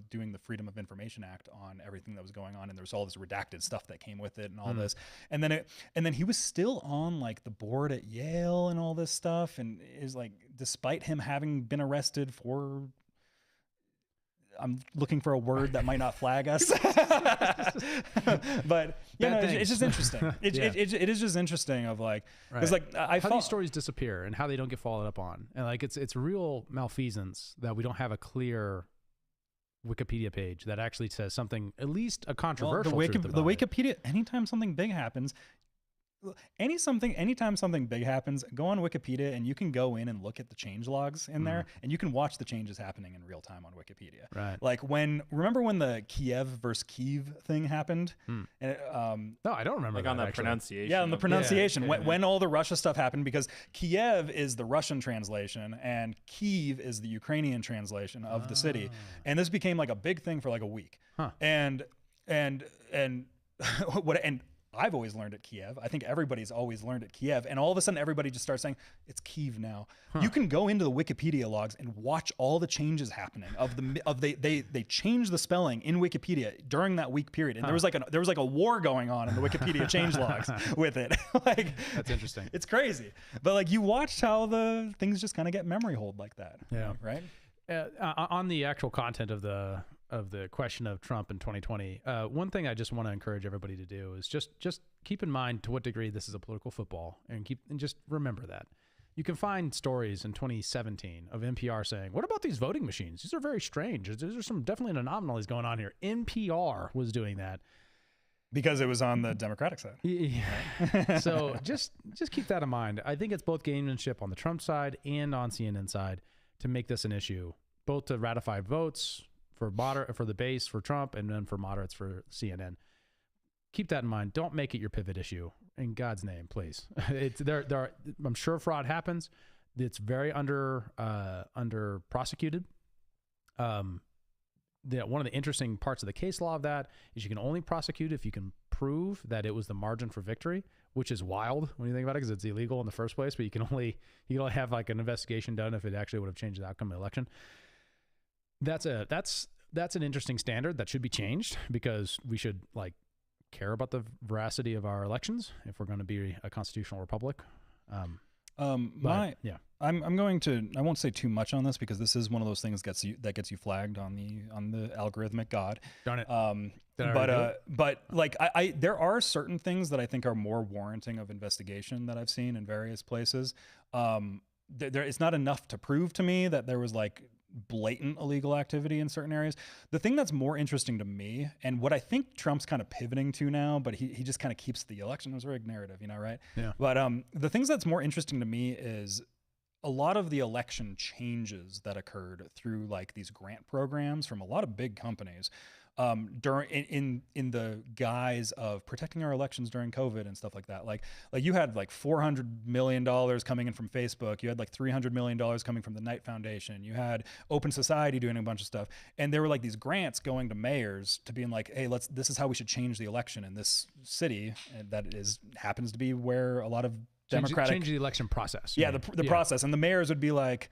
doing the Freedom of Information Act on everything that was going on, and there was all this redacted stuff that came with it and all this, and then he was still on like the board at Yale and all this stuff, and is like, despite him having been arrested for, I'm looking for a word that might not flag us, but you know, it's just interesting. It is just interesting of like, because like how these stories disappear and how they don't get followed up on, and like it's real malfeasance that we don't have a clear Wikipedia page that actually says something, at least a controversial truth about the Wikipedia. Anytime something big happens. Anytime something big happens, go on Wikipedia and you can go in and look at the change logs in there, and you can watch the changes happening in real time on Wikipedia. Right. Like remember when the Kiev versus Kyiv thing happened? And no, I don't remember. Like that, on the actually. pronunciation. Yeah, on the pronunciation. When all the Russia stuff happened, because Kiev is the Russian translation and Kyiv is the Ukrainian translation of the city, and this became like a big thing for like a week. And I've always learned at Kiev. I think everybody's always learned at Kiev. And all of a sudden, everybody just starts saying, it's Kyiv now. You can go into the Wikipedia logs and watch all the changes happening they changed the spelling in Wikipedia during that week period. And there was like a war going on in the Wikipedia change logs with it. Like, that's interesting. It's crazy. But like you watched how the things just kind of get memory hold like that. Yeah. Right? On the actual content of the question of Trump in 2020, one thing I just want to encourage everybody to do is just keep in mind to what degree this is a political football, and just remember that. You can find stories in 2017 of NPR saying, "What about these voting machines? These are very strange. There's some definitely anomalies going on here." NPR was doing that because it was on the Democratic side. Yeah. So just keep that in mind. I think it's both gamesmanship on the Trump side and on CNN side to make this an issue, both to ratify votes for the base for Trump, and then for moderates for CNN. Keep that in mind. Don't make it your pivot issue, in God's name, please. I'm sure fraud happens. It's very under prosecuted. One of the interesting parts of the case law of that is you can only prosecute if you can prove that it was the margin for victory, which is wild when you think about it, because it's illegal in the first place. But you can only have like an investigation done if it actually would have changed the outcome of the election. That's an interesting standard that should be changed, because we should like care about the veracity of our elections if we're going to be a constitutional republic. I'm going to, I won't say too much on this, because this is one of those things that gets you flagged on the algorithmic god. Darn it. But like there are certain things that I think are more warranting of investigation that I've seen in various places. It's not enough to prove to me that there was like blatant illegal activity in certain areas. The thing that's more interesting to me, and what I think Trump's kind of pivoting to now, but he just kind of keeps the election as a rig narrative, you know, right? Yeah. But the things that's more interesting to me is a lot of the election changes that occurred through like these grant programs from a lot of big companies. during in the guise of protecting our elections during COVID and stuff like that. Like you had like $400 million coming in from Facebook. You had like $300 million coming from the Knight Foundation. You had Open Society doing a bunch of stuff. And there were like these grants going to mayors to being like, hey, this is how we should change the election in this city. And that happens to be where a lot of Democratic change the election process. Yeah, the process. And the mayors would be like,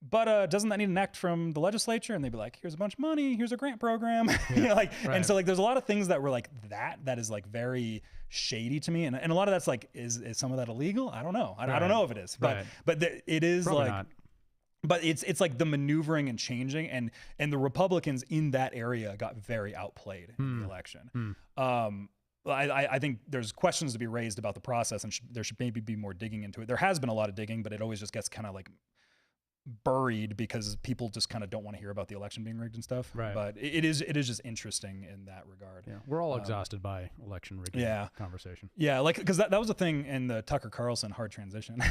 but doesn't that need an act from the legislature? And they'd be like, here's a bunch of money, here's a grant program. Right. And so like there's a lot of things that were like that is like very shady to me. And a lot of that's like, is some of that illegal? I don't know. I don't know if it is, but it is probably like, not. But it's like the maneuvering and changing, and the Republicans in that area got very outplayed in the election. I think there's questions to be raised about the process, and there should maybe be more digging into it. There has been a lot of digging, but it always just gets kind of like buried because people just kind of don't want to hear about the election being rigged and stuff. Right. But it is just interesting in that regard. Yeah. We're all exhausted by election rigging conversation. Yeah. Like, cause that was a thing in the Tucker Carlson hard transition.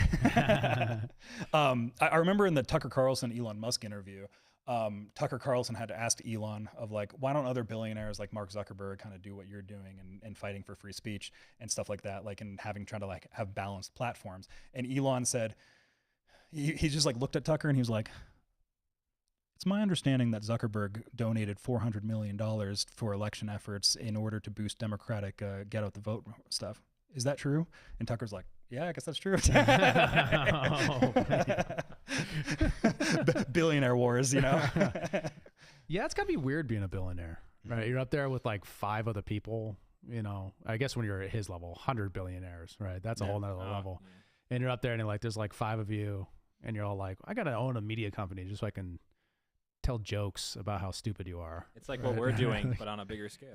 I remember in the Tucker Carlson Elon Musk interview, Tucker Carlson had to ask Elon of like, why don't other billionaires like Mark Zuckerberg kind of do what you're doing and fighting for free speech and stuff like that, like, and trying to like have balanced platforms. And Elon said, he just like looked at Tucker and he was like, it's my understanding that Zuckerberg donated $400 million for election efforts in order to boost Democratic get out the vote stuff. Is that true? And Tucker's like, yeah, I guess that's true. Billionaire wars, you know? Yeah, it's gotta be weird being a billionaire, right? You're up there with like 5 other people, you know, I guess when you're at his level, 100 billionaires, right? That's a whole nother level. Yeah. And you're up there and like, there's like 5 of you and you're all like, I gotta own a media company just so I can tell jokes about how stupid you are. It's like what we're doing, but on a bigger scale.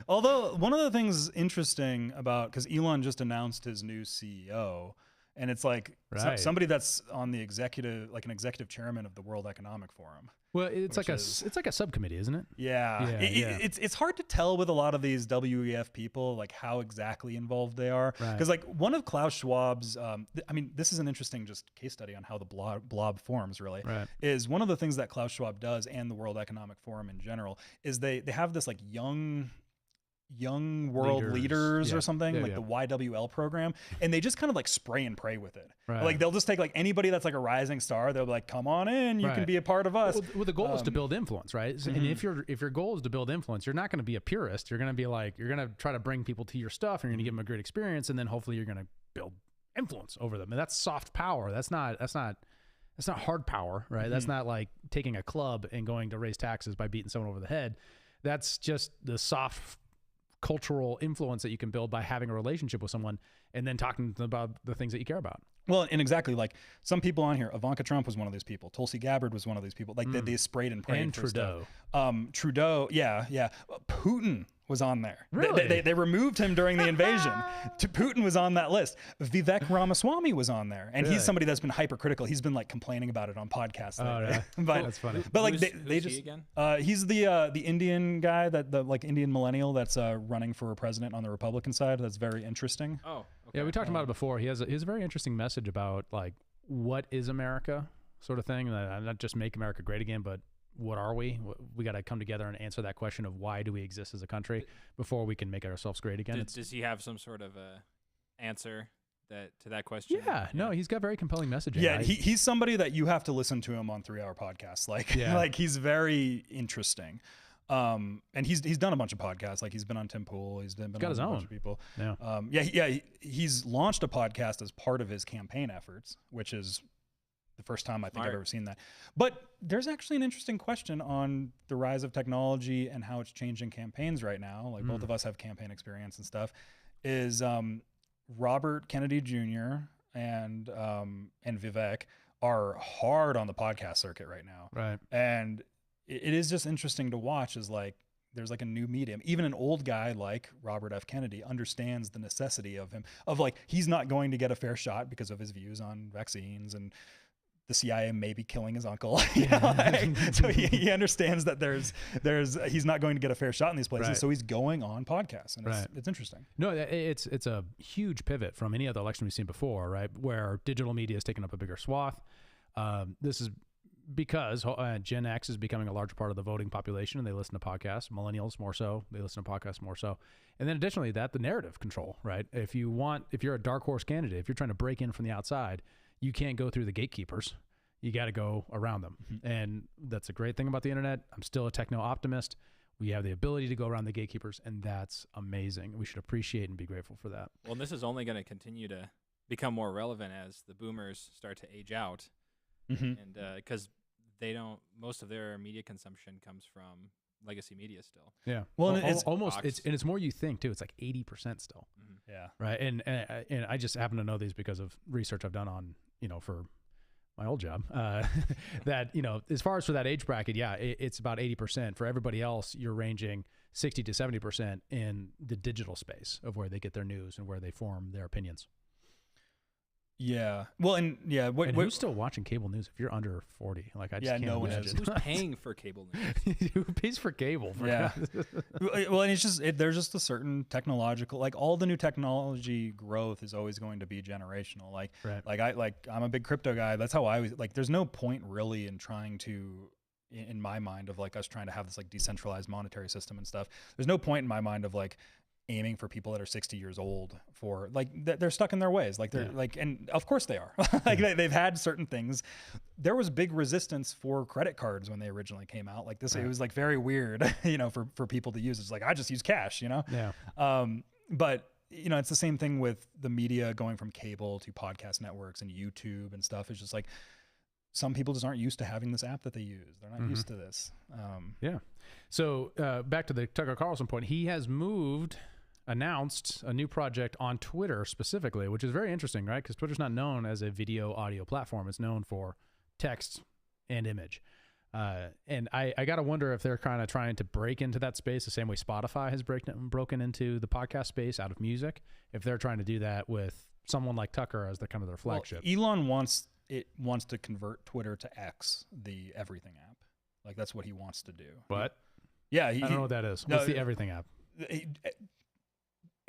Although one of the things interesting about, because Elon just announced his new CEO, and it's like somebody that's on the executive, like an executive chairman of the World Economic Forum. Well, it's like a subcommittee, isn't it? Yeah. It's hard to tell with a lot of these WEF people, like how exactly involved they are. Because like one of Klaus Schwab's, I mean, this is an interesting just case study on how the blob forms really, is one of the things that Klaus Schwab does and the World Economic Forum in general is they have this like young world leaders or something, the YWL program, and they just kind of like spray and pray with it. Like they'll just take like anybody that's like a rising star, they'll be like, come on in, you can be a part of us. Well, the goal is to build influence, right? And if your goal is to build influence, you're not going to be a purist. You're going to be like, you're going to try to bring people to your stuff, and you're going to give them a great experience, and then hopefully you're going to build influence over them. And that's soft power. That's not hard power, right? That's not like taking a club and going to raise taxes by beating someone over the head. That's just the soft cultural influence that you can build by having a relationship with someone and then talking to them about the things that you care about. Well, and exactly, like some people on here, Ivanka Trump was one of these people. Tulsi Gabbard was one of these people. Like they sprayed and prayed. And Trudeau. Trudeau, yeah. Putin was on there. Really? They removed him during the invasion. Putin was on that list. Vivek Ramaswamy was on there, and he's somebody that's been hypercritical. He's been like complaining about it on podcasts. But that's funny. But like who's they just again? He's the Indian guy the like Indian millennial that's running for president on the Republican side. That's very interesting. Oh, okay. Yeah, we talked about it before. He has a very interesting message about like what is America, sort of thing. Not just make America great again, but what are we? We got to come together and answer that question of why do we exist as a country before we can make ourselves great again. Does he have some sort of answer to that question? Yeah, no, he's got very compelling messaging. Yeah, he's somebody that you have to listen to him on 3-hour podcasts. Like, like he's very interesting. And he's done a bunch of podcasts. Like he's been on Tim Pool. He's been on a bunch of people. Yeah. He's launched a podcast as part of his campaign efforts, which is the first time I think I've ever seen that. But there's actually an interesting question on the rise of technology and how it's changing campaigns right now. Like both of us have campaign experience and stuff. Is Robert Kennedy Jr. and Vivek are hard on the podcast circuit right now. Right. And it is just interesting to watch as like there's like a new medium. Even an old guy like Robert F. Kennedy understands the necessity of him, of like he's not going to get a fair shot because of his views on vaccines and the CIA may be killing his uncle. So he understands that he's not going to get a fair shot in these places. So he's going on podcasts, and it's interesting. No, it's a huge pivot from any other election we've seen before, right? Where digital media has taken up a bigger swath. This is because Gen X is becoming a larger part of the voting population, and they listen to podcasts. Millennials more so, they listen to podcasts more so. And then additionally, the narrative control, right? If you're a dark horse candidate, if you're trying to break in from the outside, you can't go through the gatekeepers. You got to go around them. And that's a great thing about the internet. I'm still a techno optimist. We have the ability to go around the gatekeepers, and that's amazing. We should appreciate and be grateful for that. Well, this is only going to continue to become more relevant as the boomers start to age out. And because most of their media consumption comes from legacy media still. Yeah. Well, it's almost, it's more you think too. It's like 80% still. Yeah. Right. And I just happen to know these because of research I've done on, for my old job, that, as far as for that age bracket, yeah, it's about 80%. For everybody else, you're ranging 60 to 70% in the digital space of where they get their news and where they form their opinions. Yeah. Well, and yeah, who's still watching cable news if you're under 40? Like, I just can't no one imagine. Who's paying for cable news? Who pays for cable? Yeah. Well, and it's just there's just a certain technological, like all the new technology growth is always going to be generational. Like, I'm a big crypto guy. That's how I always like. There's no point really in trying to, in my mind, of like us trying to have this like decentralized monetary system and stuff. There's no point in my mind of like aiming for people that are 60 years old for like they're stuck in their ways, like they're like, and of course they are. Like they've had certain things. There was big resistance for credit cards when they originally came out. Like this, it was like very weird, for people to use. It's like I just use cash, Yeah. But it's the same thing with the media going from cable to podcast networks and YouTube and stuff. It's just like some people just aren't used to having this app that they use. They're not used to this. Yeah. So back to the Tucker Carlson point, he has announced a new project on Twitter specifically, which is very interesting, right? Because Twitter's not known as a video audio platform. It's known for text and image. And I got to wonder if they're kind of trying to break into that space the same way Spotify has broken into the podcast space out of music. If they're trying to do that with someone like Tucker as kind of their flagship. Well, Elon wants to convert Twitter to X, the everything app. Like that's what he wants to do. What? Yeah. I don't know what that is. What's the everything app?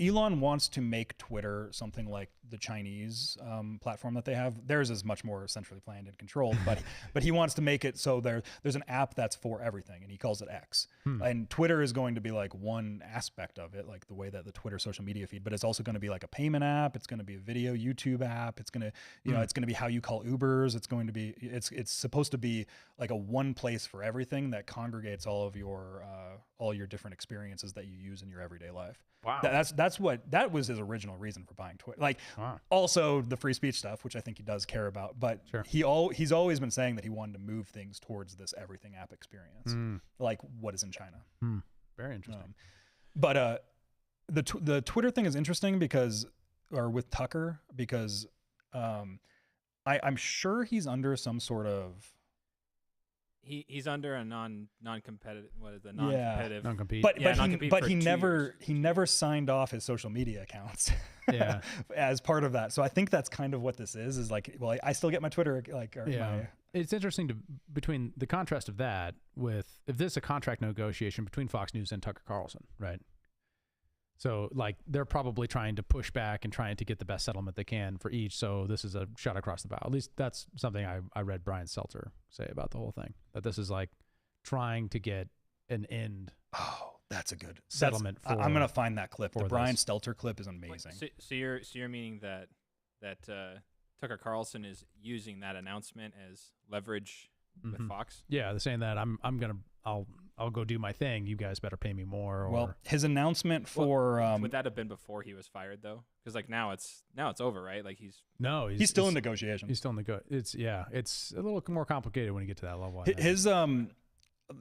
Elon wants to make Twitter something like the Chinese platform that they have. Theirs is much more centrally planned and controlled, but he wants to make it so there's an app that's for everything, and he calls it X. And Twitter is going to be like one aspect of it, like the way that the Twitter social media feed, but it's also going to be like a payment app. It's going to be a video YouTube app. It's going to, it's going to be how you call Ubers. It's going to be, it's supposed to be like a one place for everything that congregates all your different experiences that you use in your everyday life. Wow. That was his original reason for buying Twitter. Like, also the free speech stuff, which I think he does care about. But he's always been saying that he wanted to move things towards this everything app experience, like what is in China. Very interesting. But the Twitter thing is interesting with Tucker because I'm sure he's under some sort of. He's under a non-competitive. What is the non-competitive? Non-compete. But he never signed off his social media accounts. As part of that. So I think that's kind of what this is like. Well, I still get my Twitter It's interesting between the contrast of that with if this is a contract negotiation between Fox News and Tucker Carlson, right? So like they're probably trying to push back and trying to get the best settlement they can for each. So this is a shot across the bow. At least that's something I read Brian Stelter say about the whole thing, that this is like trying to get an end. Oh, that's a good settlement. I'm going to find that clip. The Brian Stelter clip is amazing. So you're meaning that Tucker Carlson is using that announcement as leverage with Fox? Yeah, they're saying that I'll go do my thing. You guys better pay me more. Well, his announcement for would that have been before he was fired though? Because like now it's over, right? Like he's still in negotiations. He's still in it's a little more complicated when you get to that level.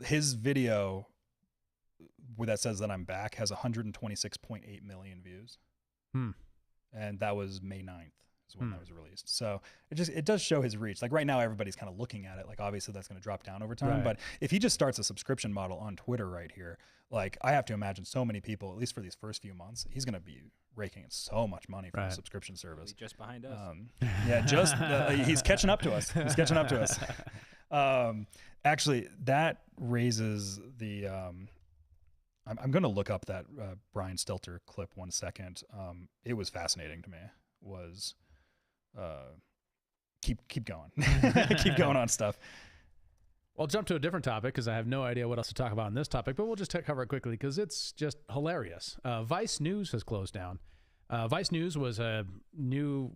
His video where that says that I'm back has 126.8 million views, and that was May 9th. When that was released. So it does show his reach. Like right now everybody's kind of looking at it like obviously that's going to drop down over time, right. But if he just starts a subscription model on Twitter right here, like I have to imagine so many people, at least for these first few months, he's going to be raking in so much money from a subscription service. He's just behind us. He's catching up to us. He's catching up to us. Actually, that raises the I'm going to look up that Brian Stelter clip 1 second. It was fascinating to me. Keep going. Keep going on stuff. I'll jump to a different topic because I have no idea what else to talk about in this topic, but we'll just cover it quickly because it's just hilarious. Vice News has closed down. Vice News was a new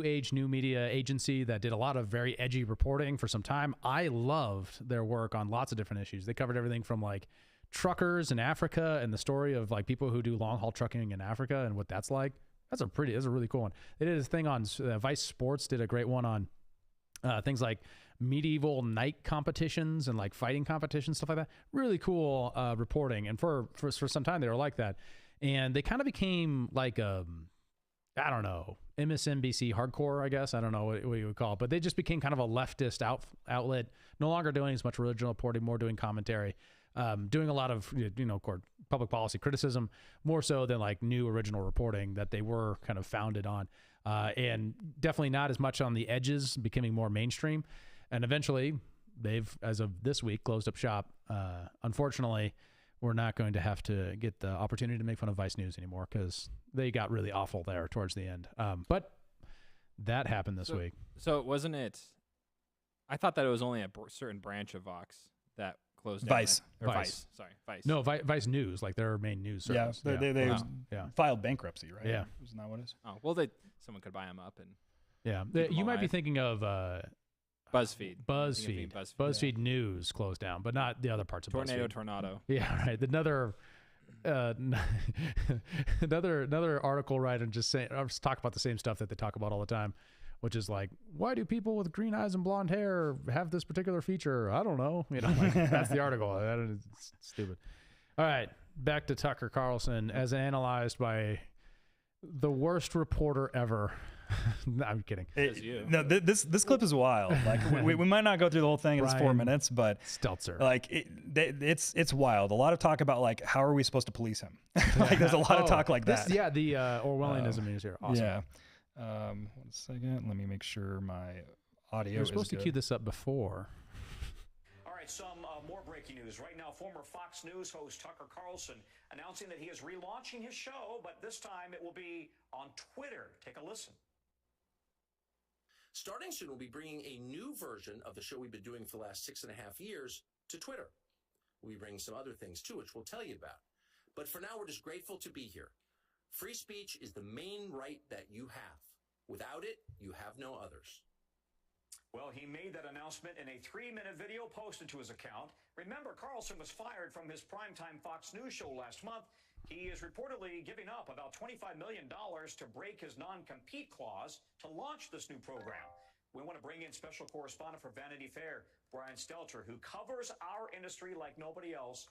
age, new media agency that did a lot of very edgy reporting for some time. I loved their work on lots of different issues. They covered everything from like truckers in Africa and the story of like people who do long haul trucking in Africa and what that's like. That's a really cool one. They did a thing on Vice Sports, did a great one on things like medieval knight competitions and like fighting competitions, stuff like that. Really cool reporting. And for some time they were like that. And they kind of became like I don't know, MSNBC hardcore, I guess. I don't know what you would call it. But they just became kind of a leftist outlet, no longer doing as much original reporting, more doing commentary, doing a lot of, public policy criticism, more so than like new original reporting that they were kind of founded on. And definitely not as much on the edges, becoming more mainstream. And eventually, they've, as of this week, closed up shop. Unfortunately, we're not going to have to get the opportunity to make fun of Vice News anymore because they got really awful there towards the end. But that happened this week. So wasn't it? I thought that it was only a certain branch of Vox that closed down. Vice. Vice. Sorry, Vice. No, Vice News, like their main news service. Yeah, they filed bankruptcy, right? Yeah. Isn't that what it is? Oh, well, someone could buy them up and. Yeah, you might be thinking of BuzzFeed. BuzzFeed News closed down, but not the other parts of BuzzFeed. Tornado. Yeah, right. Another article, right? And just saying, I'll just talk about the same stuff that they talk about all the time, which is like, why do people with green eyes and blonde hair have this particular feature? I don't know. That's the article. It's stupid. All right, back to Tucker Carlson as analyzed by the worst reporter ever. No, I'm kidding. No, this clip is wild. Like we might not go through the whole thing. It's 4 minutes, but Stelter. Like it's wild. A lot of talk about like how are we supposed to police him? Like there's a lot of talk like that. Yeah, the Orwellianism is here. Awesome. Yeah. 1 second. Let me make sure my audio. You're supposed to cue this up before. All right, some more breaking news. Right now, former Fox News host Tucker Carlson announcing that he is relaunching his show, but this time it will be on Twitter. Take a listen. Starting soon, we'll be bringing a new version of the show we've been doing for the last 6.5 years to Twitter. We'll be bringing some other things too, which we'll tell you about. But for now, we're just grateful to be here. Free speech is the main right that you have. Without it, you have no others. Well, he made that announcement in a 3-minute video posted to his account. Remember, Carlson was fired from his primetime Fox News show last month. He is reportedly giving up about $25 million to break his non-compete clause to launch this new program. We want to bring in special correspondent for Vanity Fair, Brian Stelter, who covers our industry like nobody else.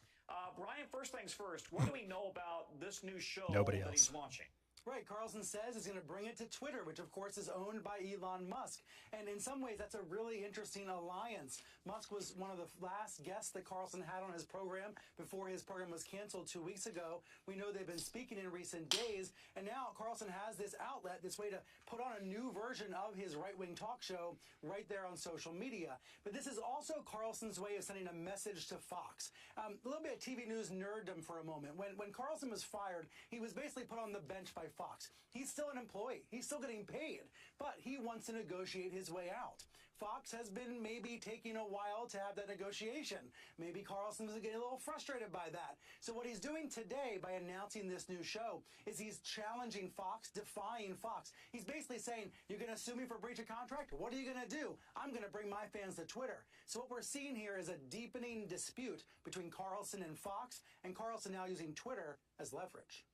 Brian, first things first, what do we know about this new show he's launching? Right, Carlson says he's going to bring it to Twitter, which of course is owned by Elon Musk. And in some ways, that's a really interesting alliance. Musk was one of the last guests that Carlson had on his program before his program was canceled 2 weeks ago. We know they've been speaking in recent days. And now Carlson has this outlet, this way to put on a new version of his right-wing talk show right there on social media. But this is also Carlson's way of sending a message to Fox. A little bit of TV news nerddom for a moment. When Carlson was fired, he was basically put on the bench by Fox. He's still an employee. He's still getting paid, but he wants to negotiate his way out. Fox has been maybe taking a while to have that negotiation. Maybe Carlson was getting a little frustrated by that. So what he's doing today by announcing this new show is he's challenging Fox, defying Fox. He's basically saying, you're going to sue me for breach of contract? What are you going to do? I'm going to bring my fans to Twitter. So what we're seeing here is a deepening dispute between Carlson and Fox, and Carlson now using Twitter as leverage.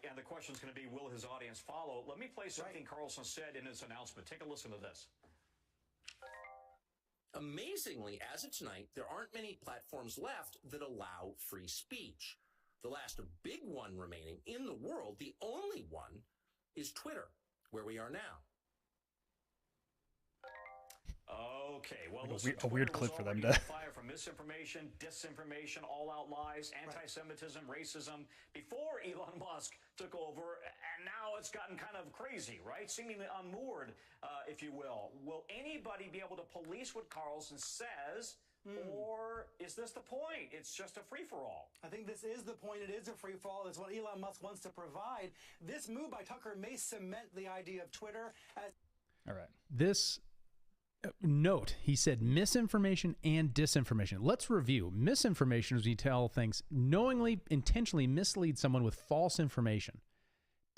And the question is going to be, will his audience follow? Let me play something Carlson said in his announcement. Take a listen to this. Amazingly, as of tonight, there aren't many platforms left that allow free speech. The last big one remaining in the world, the only one, is Twitter, where we are now. Okay, well, a weird clip for them to fire from misinformation, disinformation, all-out lies, anti-Semitism, racism before Elon Musk took over, and now it's gotten kind of crazy, right? Seemingly unmoored, if you will. Will anybody be able to police what Carlson says? Or is this the point? It's just a free-for-all. I think this is the point. It is a free-for-all. It's what Elon Musk wants to provide. This move by Tucker may cement the idea of Twitter as... All right. This Note, he said misinformation and disinformation. Let's review. Misinformation is when you tell things knowingly, intentionally mislead someone with false information.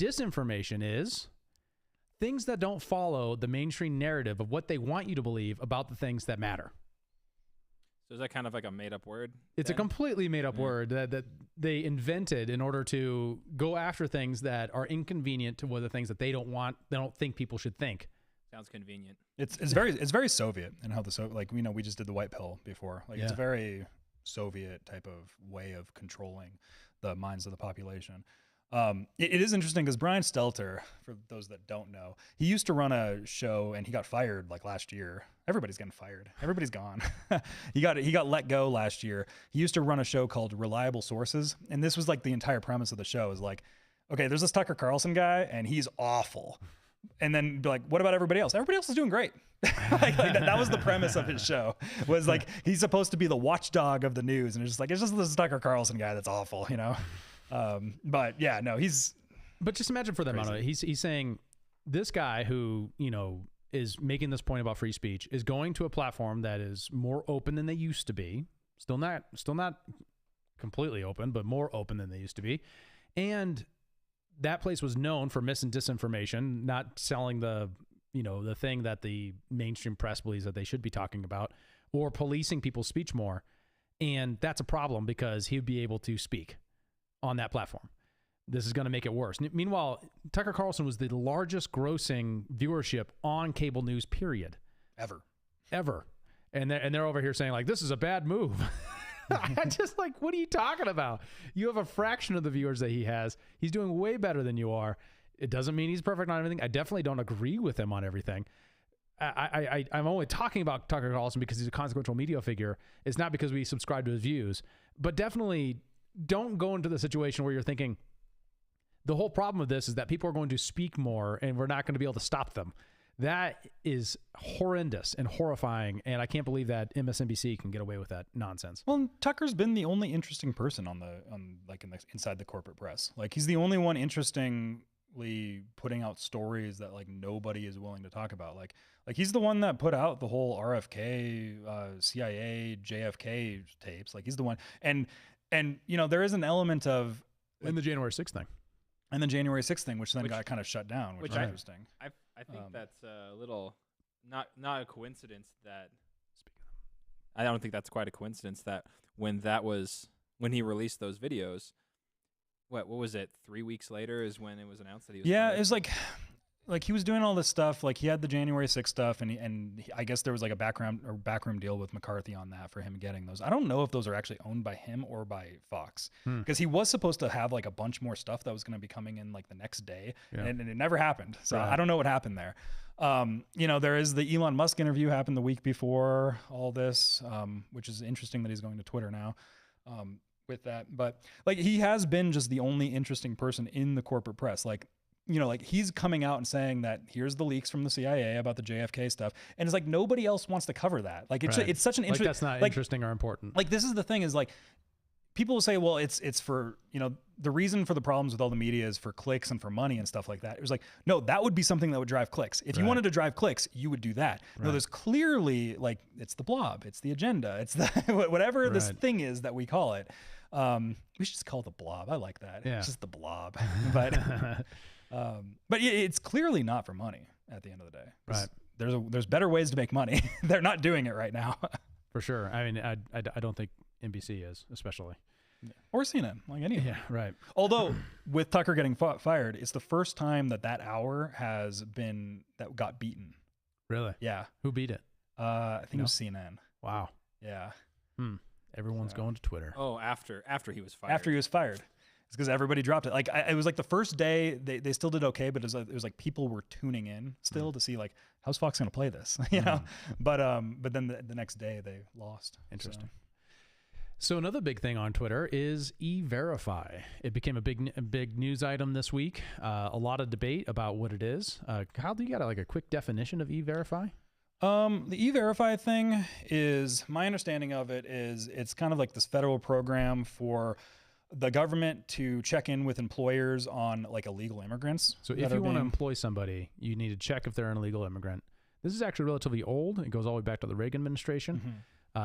Disinformation is things that don't follow the mainstream narrative of what they want you to believe about the things that matter. So is that kind of like a made-up word? It's a completely made-up word that they invented in order to go after things that are inconvenient to the things that they don't want, they don't think people should think. Sounds convenient. It's very Soviet in how we just did the white pill before. It's a very Soviet type of way of controlling the minds of the population. It is interesting because Brian Stelter, for those that don't know, he used to run a show and he got fired like last year. Everybody's getting fired. Everybody's gone. He got let go last year. He used to run a show called Reliable Sources, and this was like the entire premise of the show is like, okay, there's this Tucker Carlson guy and he's awful. And then be like, what about everybody else? Everybody else is doing great. that was the premise of his show, was like, he's supposed to be the watchdog of the news. And it's just this Tucker Carlson guy that's awful, you know? But yeah, no, but just imagine for them, he's saying this guy who, you know, is making this point about free speech is going to a platform that is more open than they used to be. Still not completely open, but more open than they used to be. And that place was known for mis and disinformation, not selling the thing that the mainstream press believes that they should be talking about, or policing people's speech more. And that's a problem because he would be able to speak on that platform. This is going to make it worse. Meanwhile, Tucker Carlson was the largest grossing viewership on cable news, period. Ever. And they're over here saying like, this is a bad move. I'm just like, what are you talking about? You have a fraction of the viewers that he has. He's doing way better than you are. It doesn't mean he's perfect on everything. I definitely don't agree with him on everything. I'm only talking about Tucker Carlson because he's a consequential media figure. It's not because we subscribe to his views. But definitely don't go into the situation where you're thinking, the whole problem with this is that people are going to speak more and we're not going to be able to stop them. That is horrendous and horrifying, and I can't believe that MSNBC can get away with that nonsense. Well, Tucker's been the only interesting person inside the corporate press. Like, he's the only one interestingly putting out stories that like nobody is willing to talk about. Like he's the one that put out the whole RFK, CIA, JFK tapes. Like, he's the one, and you know, there is an element of in the January 6th thing. And the January 6th thing, which got kind of shut down, which is interesting. I think that's a little not a coincidence that. I don't think that's quite a coincidence that when he released those videos, what was it? 3 weeks later is when it was announced that he was. Yeah, fired. it was like he was doing all this stuff. Like, he had the January 6th stuff, and I guess there was like a backroom deal with McCarthy on that for him getting those. I don't know if those are actually owned by him or by Fox, because he was supposed to have like a bunch more stuff that was going to be coming in like the next day, and it never happened. So I don't know what happened there. You know, there is the Elon Musk interview happened the week before all this, which is interesting that he's going to Twitter now. With that, but like, he has been just the only interesting person in the corporate press. Like, you know, like, he's coming out and saying that here's the leaks from the CIA about the JFK stuff, and it's like nobody else wants to cover that. Like, it's such an interesting. That's not interesting or important. Like, this is the thing is like, people will say, well, it's for, you know, the reason for the problems with all the media is for clicks and for money and stuff like that. It was like, no, that would be something that would drive clicks. If you wanted to drive clicks, you would do that. No, there's clearly like, it's the blob, it's the agenda, it's the whatever this thing is that we call it. We should just call it the blob. I like that. Yeah. It's just the blob. But it's clearly not for money at the end of the day. Right. There's better ways to make money. They're not doing it right now. For sure. I mean, I don't think NBC is, especially. Or CNN, like any of them. Yeah, right. Although, with Tucker getting fired, it's the first time that hour that got beaten. Really? Yeah. Who beat it? I think it was CNN. Wow. Yeah. Everyone's going to Twitter. Oh, after he was fired. After he was fired. It's because everybody dropped it. Like, it was like the first day they still did okay, but it was like people were tuning in still to see like, how's Fox going to play this, you know? But then the next day they lost. Interesting. So another big thing on Twitter is E-Verify. It became a big news item this week. A lot of debate about what it is. Kyle, do you got like a quick definition of E-Verify? The E-Verify thing is, my understanding of it is, it's kind of like this federal program for the government to check in with employers on like illegal immigrants. So if you want to employ somebody, you need to check if they're an illegal immigrant. This is actually relatively old. It goes all the way back to the Reagan administration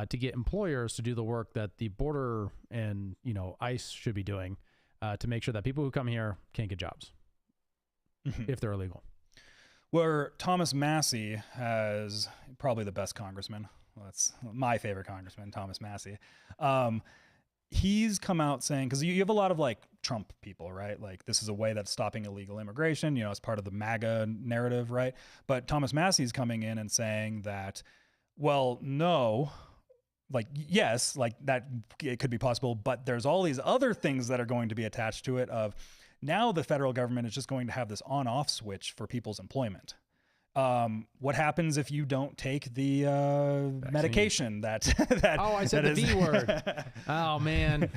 to get employers to do the work that the border and, ICE should be doing to make sure that people who come here can't get jobs if they're illegal. Where Thomas Massey has probably the best congressman. Well, that's my favorite congressman, Thomas Massey. He's come out saying, because you have a lot of like Trump people, right? Like this is a way that's stopping illegal immigration, as part of the MAGA narrative, right? But Thomas Massey's coming in and saying that, well, no, like, yes, like that it could be possible, but there's all these other things that are going to be attached to it of now the federal government is just going to have this on-off switch for people's employment. What happens if you don't take the medication that oh, I said the V word. Oh man.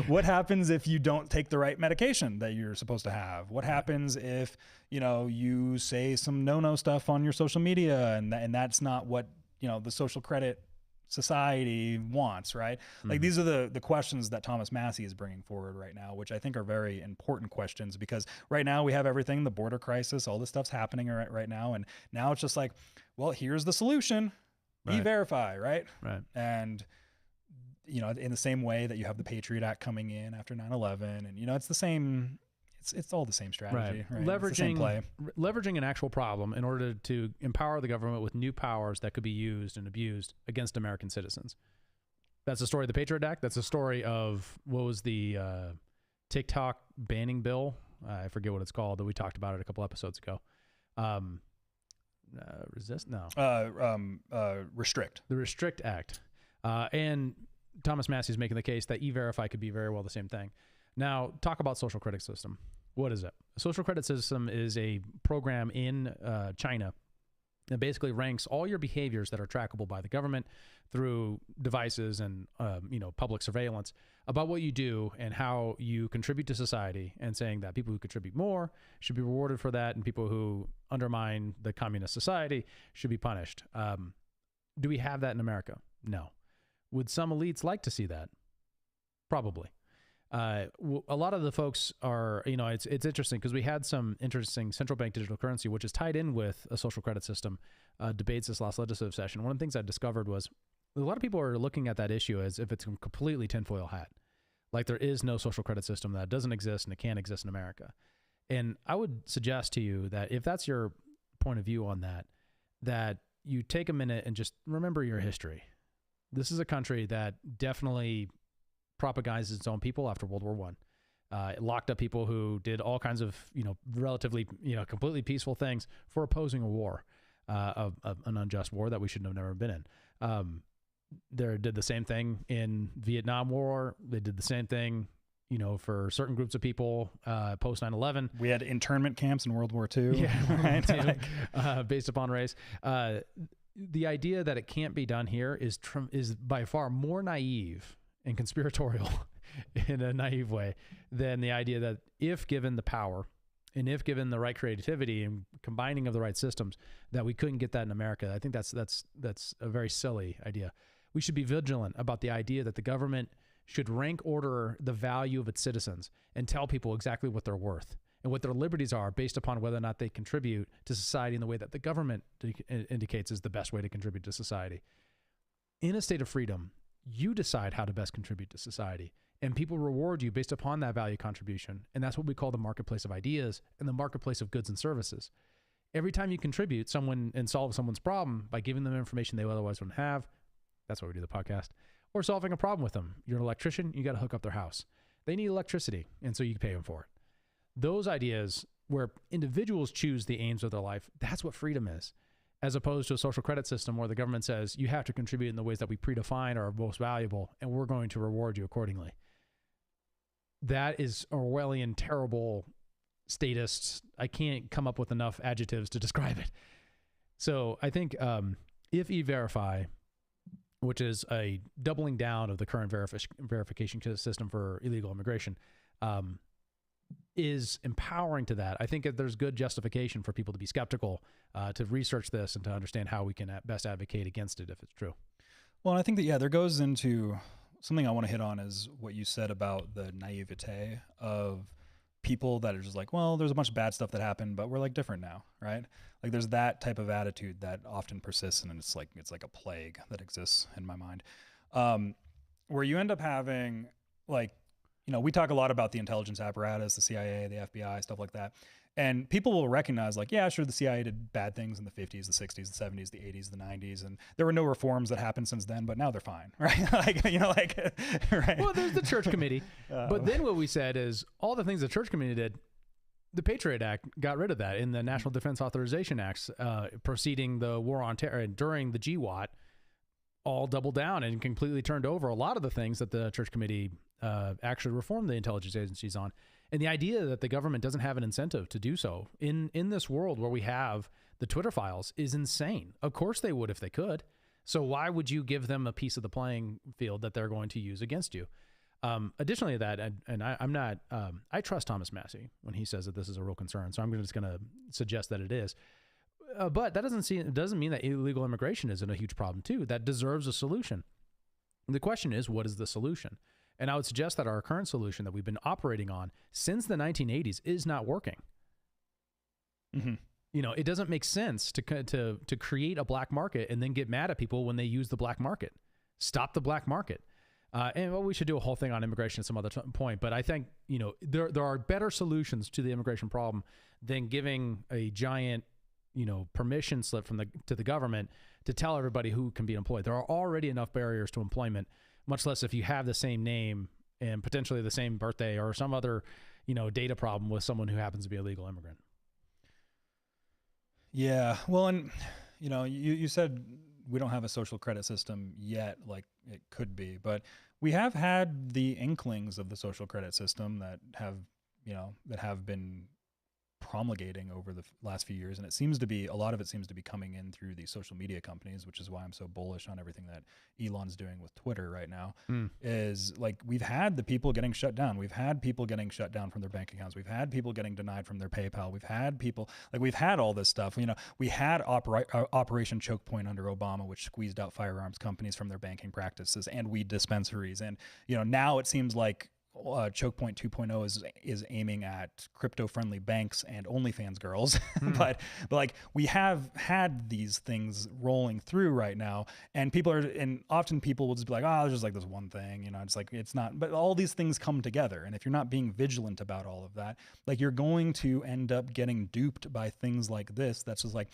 What happens if you don't take the right medication that you're supposed to have? What happens if, you say some no-no stuff on your social media and that's not what, the social credit society wants, right? Like these are the questions that Thomas Massey is bringing forward right now, which I think are very important questions, because right now we have everything, the border crisis, all this stuff's happening right now. And now it's just like, well, here's the solution, E-Verify, right? Right. And, in the same way that you have the Patriot Act coming in after 9/11 and, it's the same, it's all the same strategy, right? Leveraging an actual problem in order to empower the government with new powers that could be used and abused against American citizens. That's the story of the Patriot Act. That's the story of what was the TikTok banning bill. I forget what it's called, but we talked about it a couple episodes ago. Restrict. The Restrict Act. And Thomas Massey is making the case that E-Verify could be very well the same thing. Now, talk about social credit system. What is it? A social credit system is a program in China that basically ranks all your behaviors that are trackable by the government through devices and public surveillance about what you do and how you contribute to society, and saying that people who contribute more should be rewarded for that, and people who undermine the communist society should be punished. Do we have that in America? No. Would some elites like to see that? Probably. A lot of the folks are, it's interesting because we had some interesting central bank digital currency, which is tied in with a social credit system, debates this last legislative session. One of the things I discovered was a lot of people are looking at that issue as if it's a completely tinfoil hat. Like there is no social credit system, that doesn't exist and it can't exist in America. And I would suggest to you that if that's your point of view on that, that you take a minute and just remember your history. This is a country that definitely propagandized its own people after World War I. It locked up people who did all kinds of, relatively, completely peaceful things for opposing a war, of an unjust war that we should have never been in. They did the same thing in Vietnam War. They did the same thing, for certain groups of people post 9/11. We had internment camps in World War II. Yeah, right? Based upon race. The idea that it can't be done here is by far more naive and conspiratorial in a naive way than the idea that if given the power and if given the right creativity and combining of the right systems, that we couldn't get that in America. I think that's a very silly idea. We should be vigilant about the idea that the government should rank order the value of its citizens and tell people exactly what they're worth and what their liberties are based upon whether or not they contribute to society in the way that the government indicates is the best way to contribute to society. In a state of freedom, you decide how to best contribute to society, and people reward you based upon that value contribution. And that's what we call the marketplace of ideas and the marketplace of goods and services. Every time you contribute someone and solve someone's problem by giving them information they otherwise wouldn't have, that's why we do the podcast, or solving a problem with them. You're an electrician, you got to hook up their house. They need electricity, and so you pay them for it. Those ideas where individuals choose the aims of their life, that's what freedom is. As opposed to a social credit system where the government says you have to contribute in the ways that we predefine are most valuable, and we're going to reward you accordingly. That is Orwellian, terrible, statist. I can't come up with enough adjectives to describe it. So I think if E-Verify, which is a doubling down of the current verification system for illegal immigration, is empowering to that, I think that there's good justification for people to be skeptical, to research this and to understand how we can best advocate against it if it's true. Well, and I think that, there goes into something I want to hit on is what you said about the naivete of people that are just like, well, there's a bunch of bad stuff that happened, but we're like different now, right? Like there's that type of attitude that often persists, and it's like a plague that exists in my mind, where you end up having like, you know, we talk a lot about the intelligence apparatus, the CIA, the FBI, stuff like that. And people will recognize like, yeah, sure, the CIA did bad things in the 50s, the 60s, the 70s, the 80s, the 90s. And there were no reforms that happened since then, but now they're fine, right? Like, you know, like, right. Well, there's the church committee. But then what we said is all the things the church committee did, the Patriot Act got rid of that in the National Defense Authorization Acts, preceding the war on terror and during the GWAT, all doubled down and completely turned over a lot of the things that the church committee actually reformed the intelligence agencies on. And the idea that the government doesn't have an incentive to do so in this world where we have the Twitter files is insane. Of course they would if they could. So why would you give them a piece of the playing field that they're going to use against you? Additionally to that, and I'm not, I trust Thomas Massey when he says that this is a real concern. So I'm just going to suggest that it is. But that doesn't mean that illegal immigration isn't a huge problem too. That deserves a solution. The question is, what is the solution? And I would suggest that our current solution that we've been operating on since the 1980s is not working. Mm-hmm. You know, it doesn't make sense to create a black market and then get mad at people when they use the black market. Stop the black market. And well, we should do a whole thing on immigration at some other point. But I think, you know, there are better solutions to the immigration problem than giving a giant, you know, permission slip to the government to tell everybody who can be employed. There are already enough barriers to employment, much less if you have the same name and potentially the same birthday or some other, you know, data problem with someone who happens to be a legal immigrant. Yeah. Well, and, you know, you said we don't have a social credit system yet, like it could be, but we have had the inklings of the social credit system that have been promulgating over the last few years, and a lot of it seems to be coming in through the social media companies, which is why I'm so bullish on everything that Elon's doing with Twitter right now. Is like, we've had the people getting shut down. We've had people getting shut down from their bank accounts. We've had people getting denied from their PayPal. We've had people, like, we've had all this stuff. You know, we had Operation Choke Point under Obama, which squeezed out firearms companies from their banking practices and weed dispensaries. And, you know, now it seems like Choke Point 2.0 is aiming at crypto-friendly banks and OnlyFans girls, but like, we have had these things rolling through right now, and often people will just be like, oh, there's just like this one thing, you know, it's like, it's not, but all these things come together, and if you're not being vigilant about all of that, like, you're going to end up getting duped by things like this. That's just like,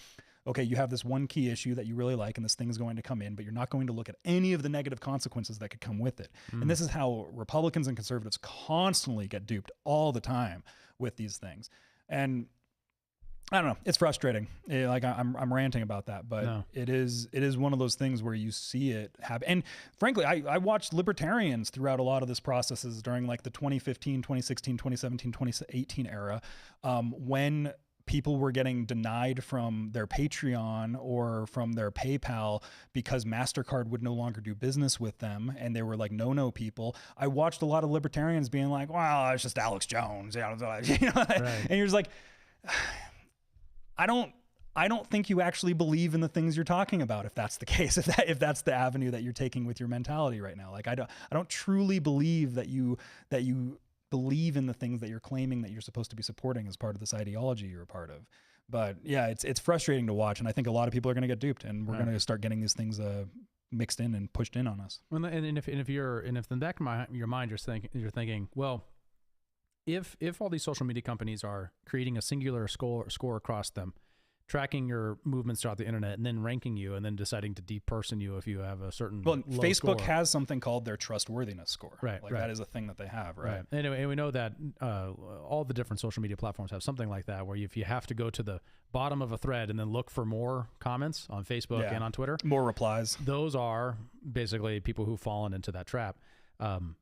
okay, you have this one key issue that you really like, and this thing is going to come in, but you're not going to look at any of the negative consequences that could come with it. And this is how Republicans and conservatives constantly get duped all the time with these things. And I don't know, it's frustrating. Like, I'm ranting about that, but it is one of those things where you see it happen. And frankly, I watched libertarians throughout a lot of this processes during like the 2015, 2016, 2017, 2018 era, when people were getting denied from their Patreon or from their PayPal because MasterCard would no longer do business with them, and they were like no people. I watched a lot of libertarians being like, well, it's just Alex Jones. You know? Right. And you're just like, I don't think you actually believe in the things you're talking about, if that's the case, if that's the avenue that you're taking with your mentality right now. Like, I don't truly believe that you believe in the things that you're claiming that you're supposed to be supporting as part of this ideology you're a part of. But yeah, it's frustrating to watch, and I think a lot of people are going to get duped, and we're going to start getting these things mixed in and pushed in on us. Well, and if in the back of your mind you're thinking, well, if all these social media companies are creating a singular score across them, tracking your movements throughout the internet, and then ranking you, and then deciding to deperson you if you have a certain low Facebook score. has something called their trustworthiness score. Right. That is a thing that they have. Right. Anyway, and we know that all the different social media platforms have something like that, where if you have to go to the bottom of a thread and then look for more comments on Facebook and on Twitter, more replies, those are basically people who've fallen into that trap. And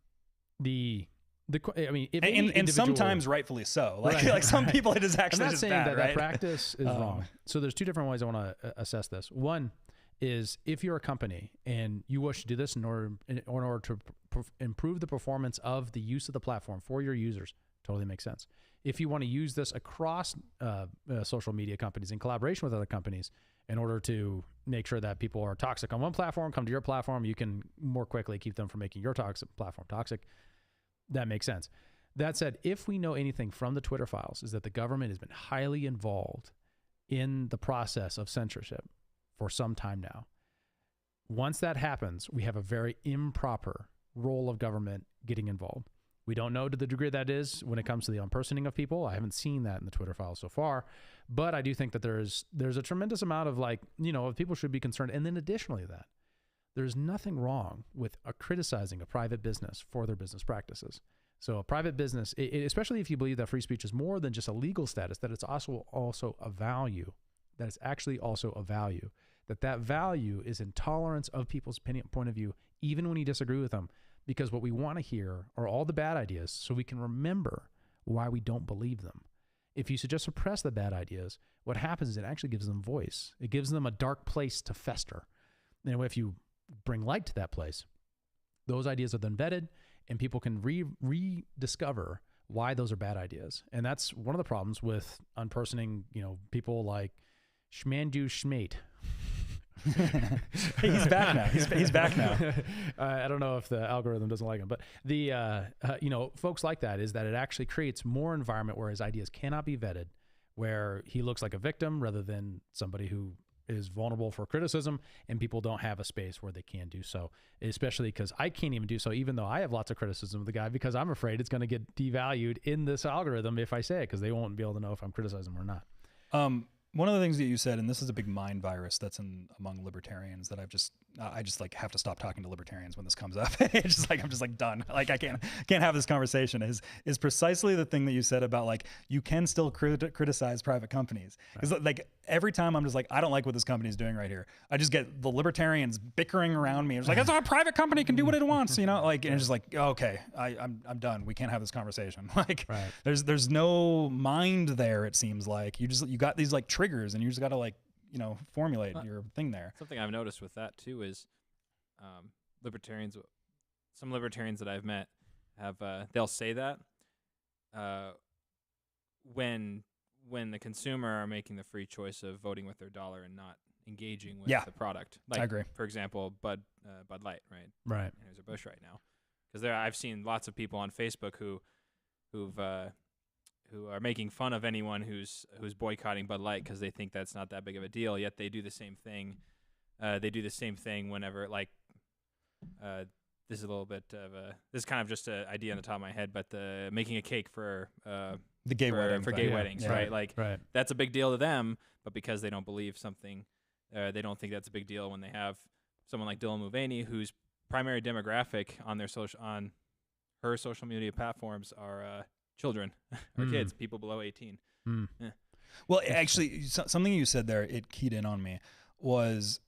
sometimes rightfully so. Like some people, it is actually I'm not just saying bad, that practice is wrong. So there's two different ways I want to assess this. One is, if you're a company and you wish to do this in order to improve the performance of the use of the platform for your users, totally makes sense. If you want to use this across social media companies in collaboration with other companies in order to make sure that people are toxic on one platform, come to your platform, you can more quickly keep them from making your platform toxic. That makes sense. That said, if we know anything from the Twitter files, is that the government has been highly involved in the process of censorship for some time now. Once that happens, we have a very improper role of government getting involved. We don't know to the degree that is when it comes to the unpersoning of people. I haven't seen that in the Twitter files so far, but I do think that there's a tremendous amount of people should be concerned. And then additionally that, there's nothing wrong with criticizing a private business for their business practices. So a private business, especially if you believe that free speech is more than just a legal status, that it's also a value, that it's actually also a value, that value is in tolerance of people's point of view, even when you disagree with them, because what we want to hear are all the bad ideas so we can remember why we don't believe them. If you just suppress the bad ideas, what happens is it actually gives them voice. It gives them a dark place to fester. And if you bring light to that place, those ideas are then vetted, and people can rediscover why those are bad ideas. And that's one of the problems with unpersoning, people like Schmandu Schmate. He's back now. He's back now. I don't know if the algorithm doesn't like him, but the folks like that is that it actually creates more environment where his ideas cannot be vetted, where he looks like a victim rather than somebody who is vulnerable for criticism, and people don't have a space where they can do so, especially because I can't even do so, even though I have lots of criticism of the guy, because I'm afraid it's going to get devalued in this algorithm if I say it, because they won't be able to know if I'm criticizing them or not. One of the things that you said, and this is a big mind virus that's among libertarians that I just have to stop talking to libertarians when this comes up. It's just like, I'm just like done. Like I can't have this conversation is precisely the thing that you said about like, you can still criticize private companies. Because like every time I'm just like, I don't like what this company is doing right here. I just get the libertarians bickering around me. It's like, it's a private company, can do what it wants, like, and it's just like, okay, I'm done. We can't have this conversation. Like there's no mind there. It seems like you got these like triggers, and you just got to formulate your thing there. Something I've noticed with that too is libertarians. Some libertarians that I've met have they'll say that when the consumer are making the free choice of voting with their dollar and not engaging with the product. Like, I agree. For example, Bud Light, right? Right. Anheuser-Busch right now, because I've seen lots of people on Facebook who are making fun of anyone who's boycotting Bud Light because they think that's not that big of a deal. Yet they do the same thing. They do the same thing whenever this is a little bit of this is kind of just an idea on the top of my head, but making a cake for the gay wedding for gay weddings, right? Like that's a big deal to them, but because they don't believe something, they don't think that's a big deal when they have someone like Dylan Mulvaney, whose primary demographic on her social media platforms are children or kids, people below 18. Yeah. Well, actually, something you said there, it keyed in on me, was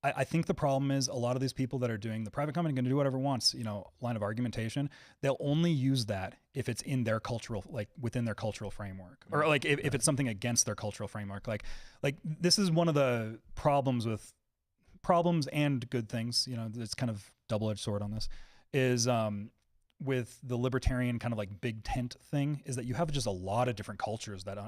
I think the problem is a lot of these people that are doing the private company going to do whatever it wants, line of argumentation, they'll only use that if it's in their cultural, like within their cultural framework, or like if it's something against their cultural framework. Like this is one of the problems and good things, it's kind of double-edged sword on this, is with the libertarian kind of like big tent thing, is that you have just a lot of different cultures that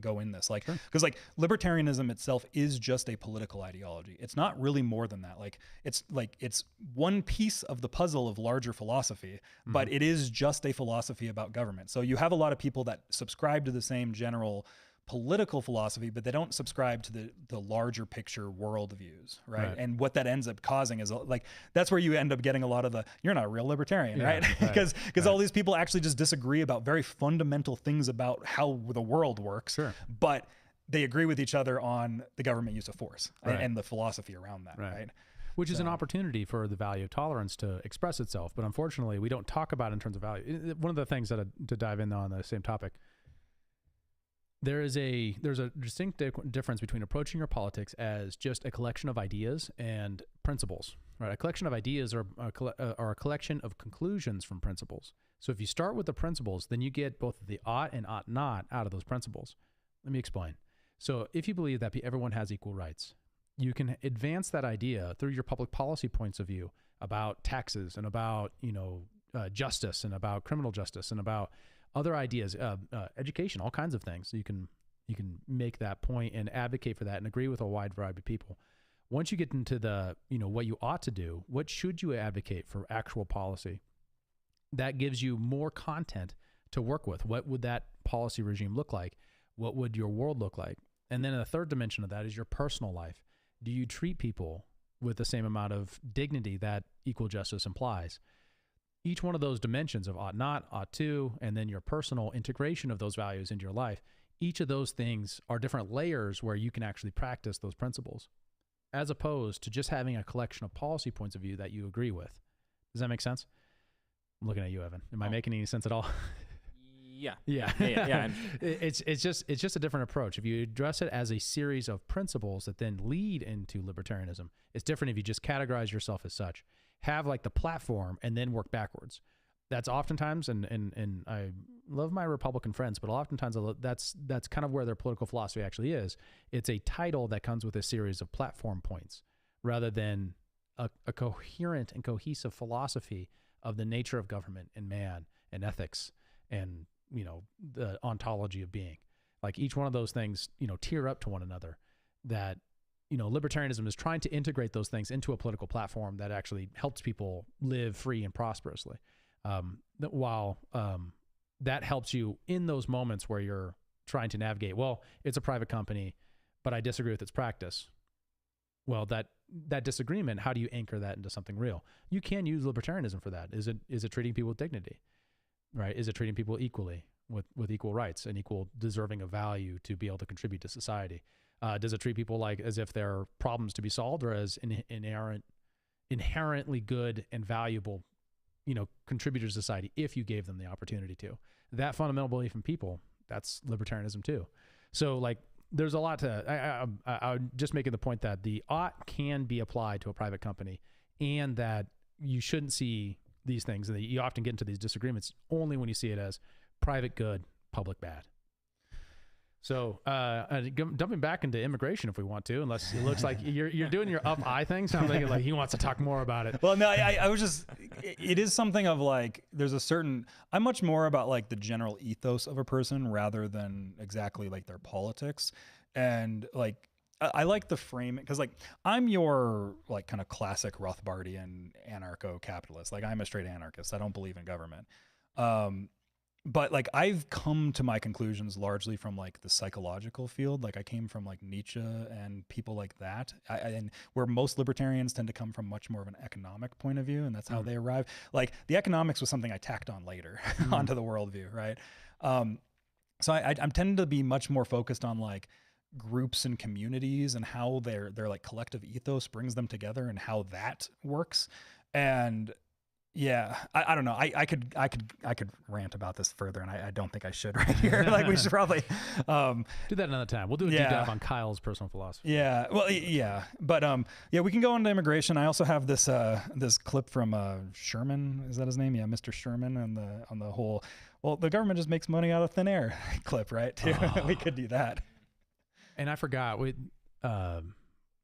go in this, like, because like libertarianism itself is just a political ideology. It's not really more than that. It's one piece of the puzzle of larger philosophy, but it is just a philosophy about government. So you have a lot of people that subscribe to the same general political philosophy, but they don't subscribe to the larger picture world views, right? And what that ends up causing is like, that's where you end up getting a lot of you're not a real libertarian, right? Because all these people actually just disagree about very fundamental things about how the world works, but they agree with each other on the government use of force and the philosophy around that, right? Which is an opportunity for the value of tolerance to express itself, but unfortunately we don't talk about it in terms of value. One of the things to dive in on the same topic, there's a distinct difference between approaching your politics as just a collection of ideas and principles, right? A collection of ideas are a collection of conclusions from principles. So if you start with the principles, then you get both the ought and ought not out of those principles. Let me explain. So if you believe that everyone has equal rights, you can advance that idea through your public policy points of view about taxes and about, justice and about criminal justice and about other ideas, education, all kinds of things. So you can make that point and advocate for that and agree with a wide variety of people. Once you get into the, what you ought to do, what should you advocate for actual policy? that gives you more content to work with. What would that policy regime look like? What would your world look like? And then the third dimension of that is your personal life. Do you treat people with the same amount of dignity that equal justice implies? Each one of those dimensions of ought not, ought to, and then your personal integration of those values into your life, each of those things are different layers where you can actually practice those principles, as opposed to just having a collection of policy points of view that you agree with. Does that make sense? I'm looking at you, Evan. Am I making any sense at all? Yeah. Yeah. It's just a different approach. If you address it as a series of principles that then lead into libertarianism, it's different if you just categorize yourself as such. Have like the platform and then work backwards. That's oftentimes, and I love my Republican friends, but oftentimes that's kind of where their political philosophy actually is. It's a title that comes with a series of platform points rather than a coherent and cohesive philosophy of the nature of government and man and ethics and, you know, the ontology of being. Like each one of those things, you know, tier up to one another. That, you know, libertarianism is trying to integrate those things into a political platform that actually helps people live free and prosperously. While that helps you in those moments where you're trying to navigate, well, it's a private company, but I disagree with its practice. Well, that disagreement, how do you anchor that into something real? You can use libertarianism for that. Is it treating people with dignity? Right? Is it treating people equally with equal rights and equal deserving of value to be able to contribute to society? Does it treat people like as if they're problems to be solved or as inherently good and valuable, you know, contributors to society if you gave them the opportunity to? That fundamental belief in people, that's libertarianism too. So like there's a lot to, I'm just making the point that the ought can be applied to a private company and that you shouldn't see these things, and you often get into these disagreements only when you see it as private good, public bad. So jumping back into immigration if we want to, unless it looks like you're doing your up eye thing. So I'm thinking like he wants to talk more about it. Well, no, I was just, it is something of like, there's a certain, I'm much more about like the general ethos of a person rather than exactly like their politics. And like, I like the frame because like I'm your like kind of classic Rothbardian anarcho-capitalist. Like I'm a straight anarchist. I don't believe in government. But like I've come to my conclusions largely from like the psychological field. Like I came from like Nietzsche and people like that. And where most libertarians tend to come from much more of an economic point of view, and that's how they arrive. Like the economics was something I tacked on later onto the worldview, right? So I'm tending to be much more focused on like groups and communities and how their like collective ethos brings them together and how that works. And yeah, I don't know. I could rant about this further, and I don't think I should right here. Like we should probably do that another time. We'll do a deep dive on Kyle's personal philosophy. Yeah, well, yeah, but yeah, we can go into immigration. I also have this this clip from Sherman. Is that his name? Yeah, Mr. Sherman, and on the whole, well, the government just makes money out of thin air clip, right? Too. Oh. We could do that. And I forgot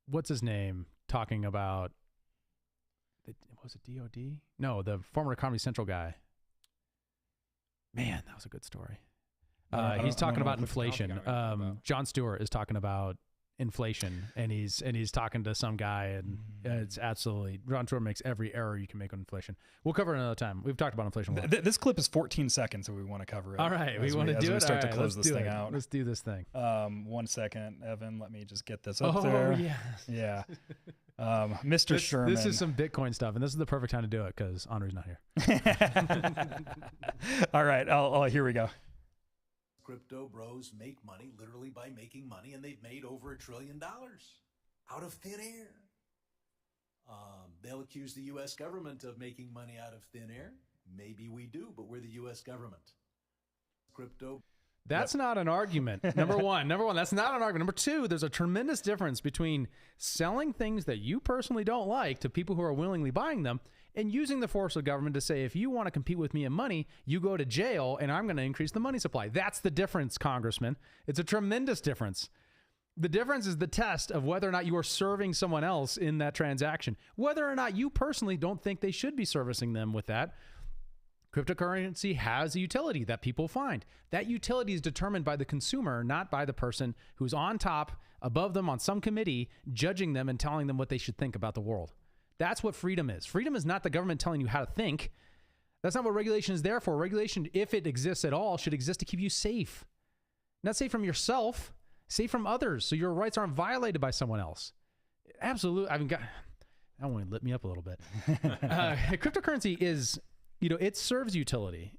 what's his name talking about. Was it DOD? No, the former Comedy Central guy. Man, that was a good story. He's talking about inflation. Jon Stewart is talking about inflation, and he's talking to some guy, and it's absolutely, Jon Stewart makes every error you can make on inflation. We'll cover it another time. We've talked about inflation a lot. This clip is 14 seconds, so we want to cover it. All right, we want to do it. Start to close this thing out. Let's do this thing. 1 second, Evan. Let me just get this up there. Oh, yes. Yeah. Mr. Sherman. This is some Bitcoin stuff, and this is the perfect time to do it because Henri's not here. All right, here we go. Crypto bros make money literally by making money, and they've made over $1 trillion out of thin air. They'll accuse the U.S. government of making money out of thin air. Maybe we do, but we're the U.S. government. Crypto. That's not an argument. Number one, that's not an argument. Number two, there's a tremendous difference between selling things that you personally don't like to people who are willingly buying them and using the force of government to say, if you want to compete with me in money, you go to jail and I'm going to increase the money supply. That's the difference, Congressman. It's a tremendous difference. The difference is the test of whether or not you are serving someone else in that transaction, whether or not you personally don't think they should be servicing them with that. Cryptocurrency has a utility that people find. That utility is determined by the consumer, not by the person who's on top, above them on some committee, judging them and telling them what they should think about the world. That's what freedom is. Freedom is not the government telling you how to think. That's not what regulation is there for. Regulation, if it exists at all, should exist to keep you safe. Not safe from yourself, safe from others, so your rights aren't violated by someone else. Absolutely. I mean, God, that one lit me up a little bit. Cryptocurrency is, it serves utility.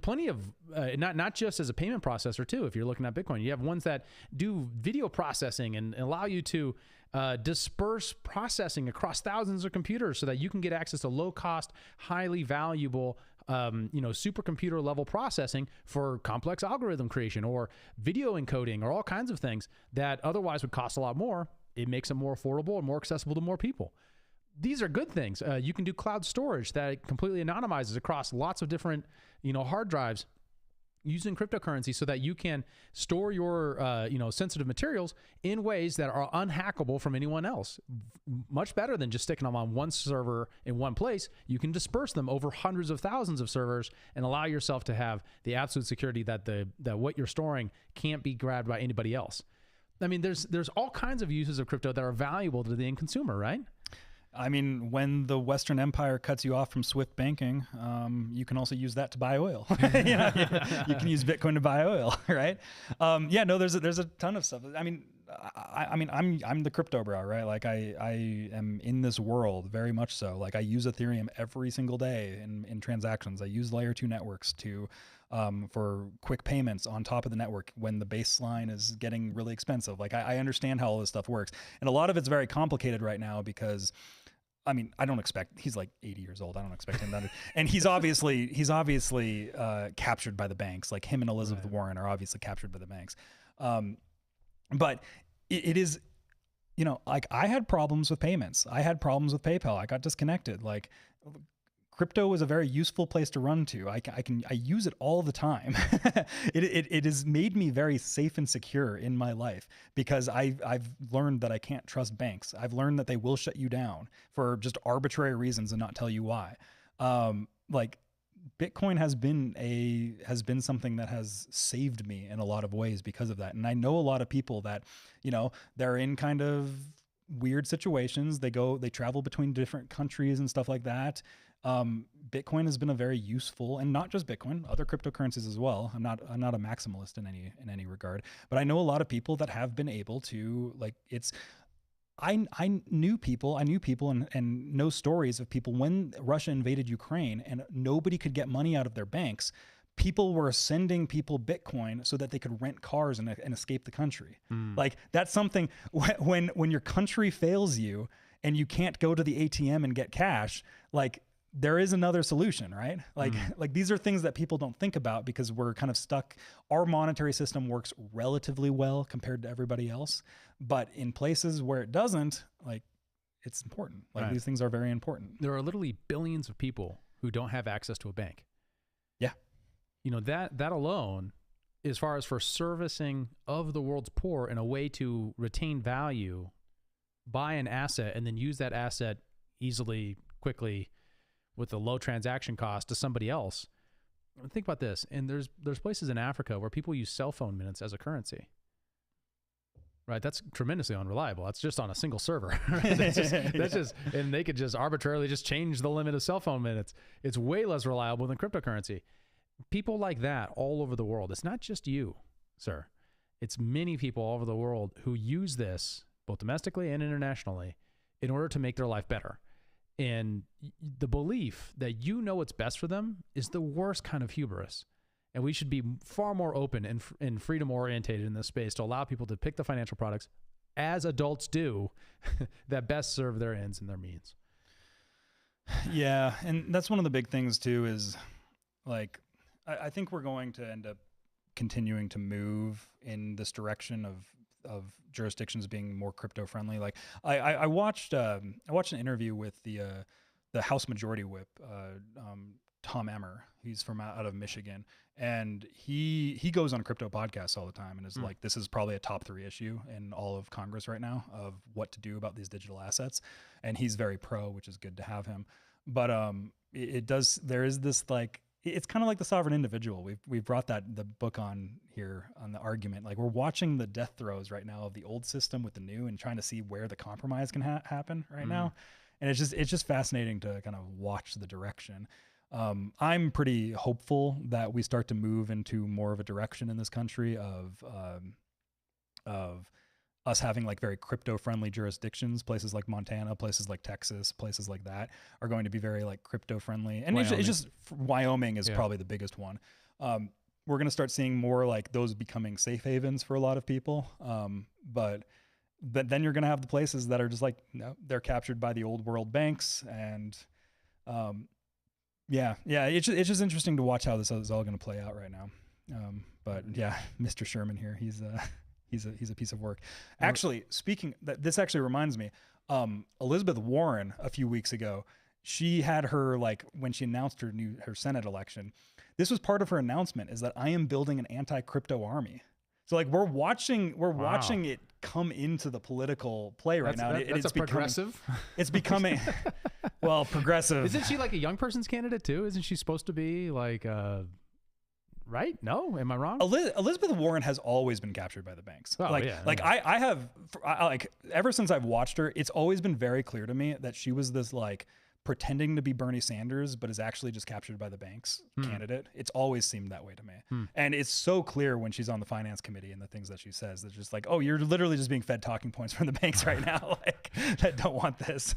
Plenty of, not just as a payment processor too. If you're looking at Bitcoin, you have ones that do video processing and allow you to disperse processing across thousands of computers so that you can get access to low cost, highly valuable, supercomputer level processing for complex algorithm creation or video encoding or all kinds of things that otherwise would cost a lot more. It makes them more affordable and more accessible to more people. These are good things. You can do cloud storage that completely anonymizes across lots of different, hard drives using cryptocurrency so that you can store your, sensitive materials in ways that are unhackable from anyone else. Much better than just sticking them on one server in one place. You can disperse them over hundreds of thousands of servers and allow yourself to have the absolute security that that what you're storing can't be grabbed by anybody else. I mean, there's all kinds of uses of crypto that are valuable to the end consumer, right? I mean, when the Western Empire cuts you off from SWIFT banking, you can also use that to buy oil. You can use Bitcoin to buy oil, right? There's a ton of stuff. I mean, I'm the crypto bro, right? Like I am in this world very much so. Like I use Ethereum every single day in transactions. I use layer 2 networks for quick payments on top of the network when the baseline is getting really expensive. Like I understand how all this stuff works. And a lot of it's very complicated right now because I mean, I don't expect, he's like 80 years old. I don't expect him to, and he's obviously captured by the banks. Like him and Elizabeth Warren are obviously captured by the banks. But it is, like I had problems with payments. I had problems with PayPal. I got disconnected. Like crypto is a very useful place to run to. I use it all the time. It has made me very safe and secure in my life because I've learned that I can't trust banks. I've learned that they will shut you down for just arbitrary reasons and not tell you why. Like Bitcoin has been something that has saved me in a lot of ways because of that. And I know a lot of people that, they're in kind of weird situations. They travel between different countries and stuff like that. Bitcoin has been a very useful, and not just Bitcoin, other cryptocurrencies as well. I'm not a maximalist in any regard, but I know a lot of people that have been able to, like, I knew people and know stories of people when Russia invaded Ukraine and nobody could get money out of their banks. People were sending people Bitcoin so that they could rent cars and escape the country. Like that's something when your country fails you and you can't go to the ATM and get cash, like there is another solution, right? Like these are things that people don't think about because we're kind of stuck. Our monetary system works relatively well compared to everybody else, but in places where it doesn't, like it's important. Like these things are very important. There are literally billions of people who don't have access to a bank. Yeah. That alone, as far as for servicing of the world's poor in a way to retain value, buy an asset and then use that asset easily, quickly, with a low transaction cost to somebody else. Think about this. And there's places in Africa where people use cell phone minutes as a currency. Right, that's tremendously unreliable. That's just on a single server. Right? That's just, and they could just arbitrarily just change the limit of cell phone minutes. It's way less reliable than cryptocurrency. People like that all over the world. It's not just you, sir. It's many people all over the world who use this, both domestically and internationally, in order to make their life better. And the belief that what's best for them is the worst kind of hubris. And we should be far more open and freedom orientated in this space to allow people to pick the financial products as adults do that best serve their ends and their means. Yeah. And that's one of the big things too, is like, I think we're going to end up continuing to move in this direction of jurisdictions being more crypto friendly. Like I watched an interview with the House Majority Whip, Tom Emmer. He's from out of Michigan, and he goes on crypto podcasts all the time and is like, this is probably a top 3 issue in all of Congress right now of what to do about these digital assets. And he's very pro, which is good to have him. But there is this, like, it's kind of like the sovereign individual. We've brought the book on here on the argument. Like we're watching the death throes right now of the old system with the new and trying to see where the compromise can happen right now. And it's just fascinating to kind of watch the direction. I'm pretty hopeful that we start to move into more of a direction in this country of us having like very crypto friendly jurisdictions. Places like Montana, places like Texas, places like that are going to be very like crypto friendly. And it's just Wyoming is probably the biggest one. We're going to start seeing more like those becoming safe havens for a lot of people. But then you're going to have the places that are just like, no, they're captured by the old world banks. And it's just interesting to watch how this is all going to play out right now. But yeah, Mr. Sherman here, he's a piece of work. Actually, this actually reminds me, Elizabeth Warren a few weeks ago, she had her, like, when she announced her Senate election, this was part of her announcement, is that I am building an anti-crypto army. So like we're watching it come into the political play right now. It's progressive. It's becoming well, progressive. Isn't she like a young person's candidate too? Isn't she supposed to be like right? No, am I wrong? Elizabeth Warren has always been captured by the banks. Oh, I have ever since I've watched her, it's always been very clear to me that she was this like pretending to be Bernie Sanders, but is actually just captured by the banks candidate. It's always seemed that way to me. And it's so clear when she's on the finance committee and the things that she says, that's just like, oh, you're literally just being fed talking points from the banks right now, like that don't want this.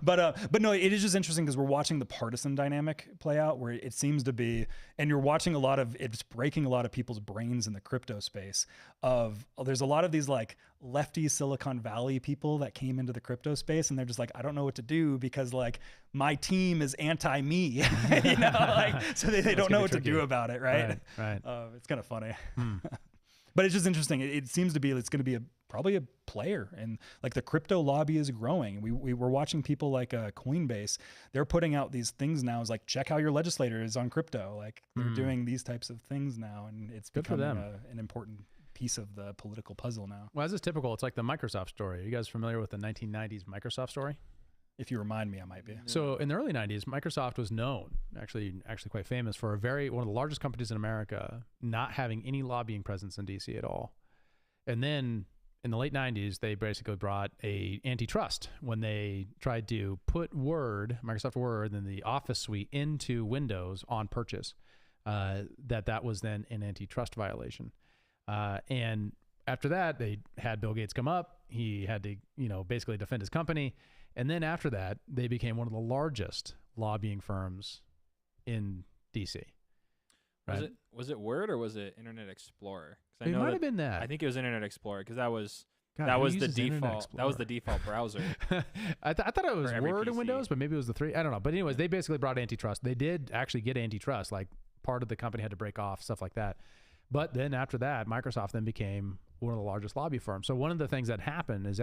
But no, it is just interesting because we're watching the partisan dynamic play out where it seems to be, and you're watching it's breaking a lot of people's brains in the crypto space there's a lot of these like lefty Silicon Valley people that came into the crypto space and they're just like, I don't know what to do because like my team is anti-me, so they don't know what to do about it. Right. It's kind of funny, but it's just interesting. It seems to be, it's going to be probably a player, and like the crypto lobby is growing. We were watching people like Coinbase. They're putting out these things now. Is like, check how your legislator is on crypto. Like they're doing these types of things now, and it's becoming an important piece of the political puzzle now. Well, as is typical, it's like the Microsoft story. Are you guys familiar with the 1990s Microsoft story? If you remind me, I might be. So in the early 90s, Microsoft was known, actually quite famous for one of the largest companies in America not having any lobbying presence in DC at all. And then in the late 90s, they basically brought a antitrust when they tried to put Microsoft Word, and the Office suite into Windows on purchase. That was then an antitrust violation. And after that, they had Bill Gates come up. He had to, basically defend his company. And then after that, they became one of the largest lobbying firms in DC. Right? Was it Word or was it Internet Explorer? It might have been that. I think it was Internet Explorer because that was the default. That was the default browser. I thought it was Word and Windows, but maybe it was the 3. I don't know. But anyways, they basically brought antitrust. They did actually get antitrust. Like part of the company had to break off, stuff like that. But then after that, Microsoft then became one of the largest lobby firms. So one of the things that happened is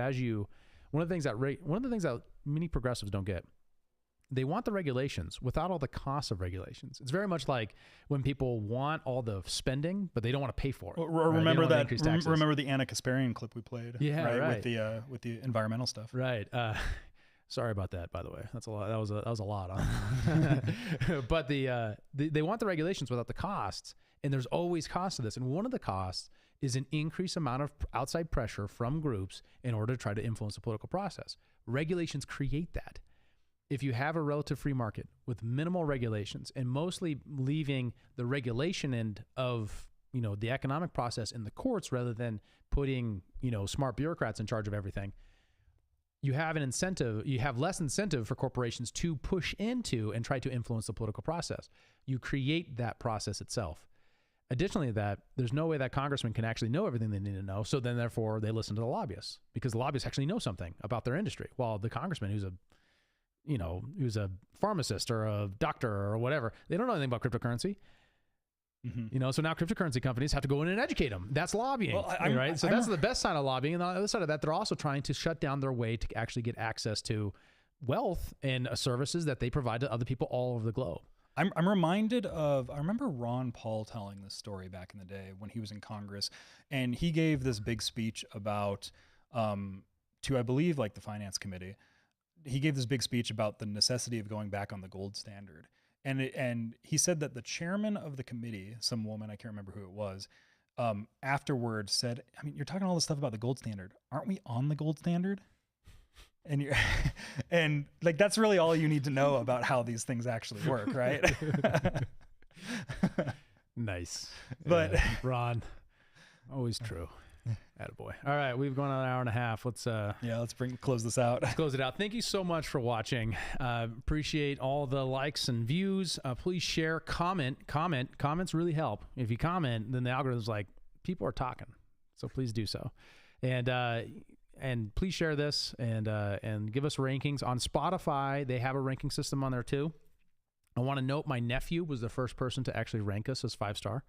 one of the things that many progressives don't get, they want the regulations without all the costs of regulations. It's very much like when people want all the spending, but they don't want to pay for it. Remember that? Remember the Anna Kasparian clip we played? Yeah, right. With the environmental stuff. Right. Sorry about that, by the way. That's a lot. That was a lot. But they want the regulations without the costs, and there's always costs to this. And one of the costs is an increased amount of outside pressure from groups in order to try to influence the political process. Regulations create that. If you have a relative free market with minimal regulations and mostly leaving the regulation end of the economic process in the courts rather than putting smart bureaucrats in charge of everything, you have an incentive. You have less incentive for corporations to push into and try to influence the political process. You create that process itself. Additionally to that, there's no way that congressmen can actually know everything they need to know. So then therefore they listen to the lobbyists because the lobbyists actually know something about their industry. While the congressman who's a pharmacist or a doctor or whatever, they don't know anything about cryptocurrency. So now cryptocurrency companies have to go in and educate them. That's lobbying, right? So that's the best side of lobbying. And on the other side of that, they're also trying to shut down their way to actually get access to wealth and services that they provide to other people all over the globe. I'm reminded of, I remember Ron Paul telling this story back in the day when he was in Congress, and he gave this big speech about, to I believe like the finance committee. He gave this big speech about the necessity of going back on the gold standard. And he said that the chairman of the committee, some woman, I can't remember who it was, afterwards said, I mean, you're talking all this stuff about the gold standard. Aren't we on the gold standard? And you're, and like that's really all you need to know about how these things actually work, right? Nice. But Ron, always true. Attaboy. All right, we've gone on an hour and a half. Let's close this out. Let's close it out. Thank you so much for watching. Appreciate all the likes and views. Please share, comment. Comments really help. If you comment, then the algorithm's like, people are talking. So please do so. And please share this and give us rankings on Spotify. They have a ranking system on there too. I want to note my nephew was the first person to actually rank us as 5-star.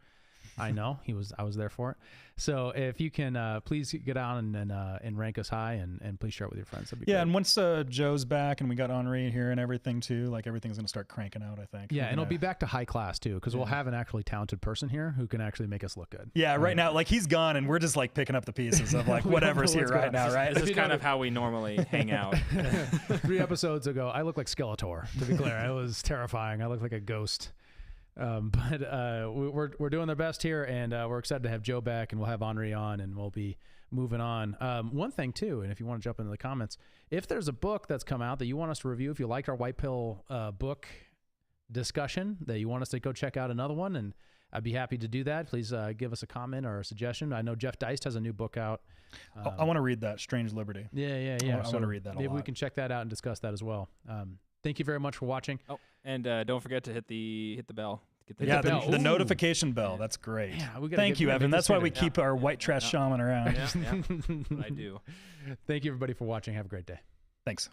I know I was there for it. So if you can, please get on and rank us high and please share it with your friends. That'd be great. And once Joe's back and we got Henri here and everything too, like everything's going to start cranking out, I think. Yeah. And it'll be back to high class too, because we'll have an actually talented person here who can actually make us look good. Yeah. Right now, like he's gone and we're just like picking up the pieces of like whatever's here right now, right? This is kind of how we normally hang out. 3 episodes ago, I looked like Skeletor, to be clear. It was terrifying. I looked like a ghost. But we're doing their best here, and we're excited to have Joe back, and we'll have Henri on, and we'll be moving on. One thing too, and if you want to jump into the comments, if there's a book that's come out that you want us to review, if you liked our White Pill book discussion, that you want us to go check out another one, and I'd be happy to do that. Please give us a comment or a suggestion. I know Jeff Deist has a new book out. I want to read that, Strange Liberty. Yeah. I want to read that. Maybe we can check that out and discuss that as well. Thank you very much for watching. Oh, and don't forget to hit the bell. The notification bell. That's great. Yeah, Thank you, Evan. That's why we keep our white trash shaman around. Yeah, I do. Thank you, everybody, for watching. Have a great day. Thanks.